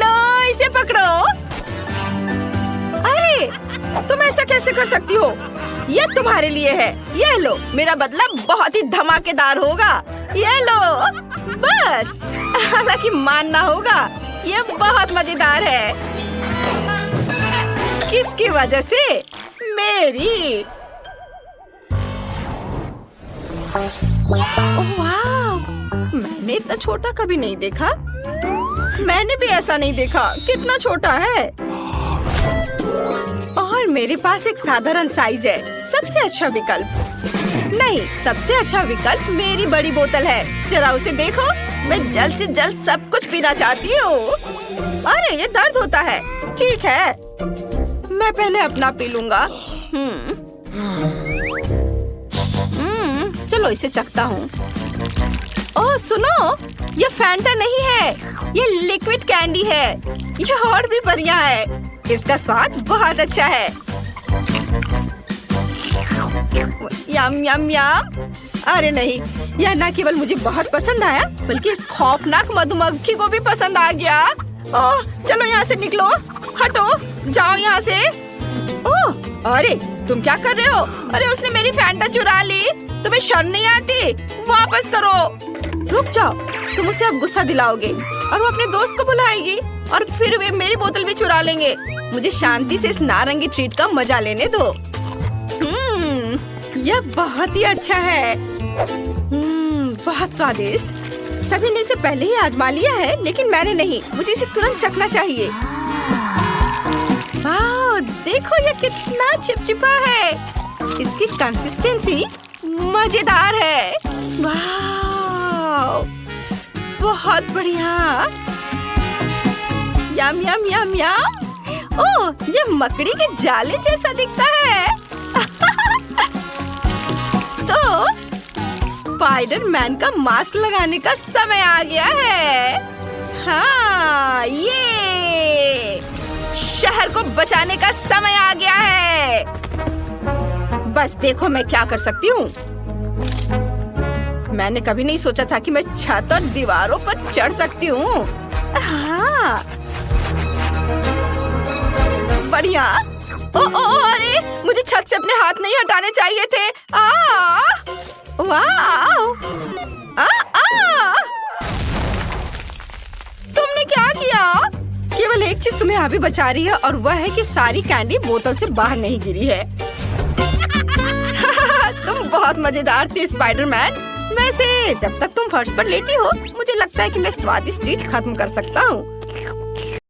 लो इसे पकड़ो। अरे तुम ऐसा कैसे कर सकती हो? ये तुम्हारे लिए है। ये लो, मेरा बदला बहुत ही धमाकेदार होगा। ये लो बस। हालांकि मानना होगा ये बहुत मजेदार है। किसकी वजह से? मेरी। ओह वाह, मैंने इतना छोटा कभी नहीं देखा। मैंने भी ऐसा नहीं देखा। कितना छोटा है। और मेरे पास एक साधारण साइज है। सबसे अच्छा विकल्प नहीं, सबसे अच्छा विकल्प मेरी बड़ी बोतल है। जरा उसे देखो। मैं जल्द से जल्द सब कुछ पीना चाहती हूँ। अरे ये दर्द होता है। ठीक है, मैं पहले अपना पी लूंगा। चलो इसे चखता हूँ। ओह सुनो, ये फैंटा नहीं है, ये लिक्विड कैंडी है। ये और भी बढ़िया है। इसका स्वाद बहुत अच्छा है। यम यम यम। अरे नहीं, यह न केवल मुझे बहुत पसंद आया बल्कि इस खौफनाक मधुमक्खी को भी पसंद आ गया। ओह चलो यहाँ से निकलो। हटो, जाओ यहाँ से। ओह अरे तुम क्या कर रहे हो? अरे उसने मेरी फैंटा चुरा ली। तुम्हें शर्म नहीं आती? वापस करो। रुक जाओ, तुम उसे अब गुस्सा दिलाओगे और वो अपने दोस्त को बुलाएगी और फिर वे मेरी बोतल भी चुरा लेंगे। मुझे शांति से इस नारंगी ट्रीट का मजा लेने दो। यह बहुत ही अच्छा है। बहुत स्वादिष्ट। सभी ने इसे पहले ही आजमा लिया है लेकिन मैंने नहीं। मुझे इसे तुरंत चखना चाहिए। वाह, देखो ये कितना चिपचिपा है। इसकी कंसिस्टेंसी मजेदार है। वाह, बहुत बढ़िया। यम यम यम यम। ओह, ये मकड़ी के जाले जैसा दिखता है। तो स्पाइडरमैन का मास्क लगाने का समय आ गया है। हाँ, ये शहर को बचाने का समय आ गया है। बस देखो मैं क्या कर सकती हूँ। मैंने कभी नहीं सोचा था कि मैं छत और दीवारों पर चढ़ सकती हूँ। हाँ, बढ़िया। अरे मुझे छत से अपने हाथ नहीं हटाने चाहिए थे। वाह, तुमने क्या किया? केवल एक चीज तुम्हें अभी बचा रही है और वह है कि सारी कैंडी बोतल से बाहर नहीं गिरी है। तुम बहुत मजेदार थी स्पाइडरमैन। वैसे जब तक तुम फर्श पर लेटी हो मुझे लगता है कि मैं स्वादिष्ट ट्रीट खत्म कर सकता हूँ।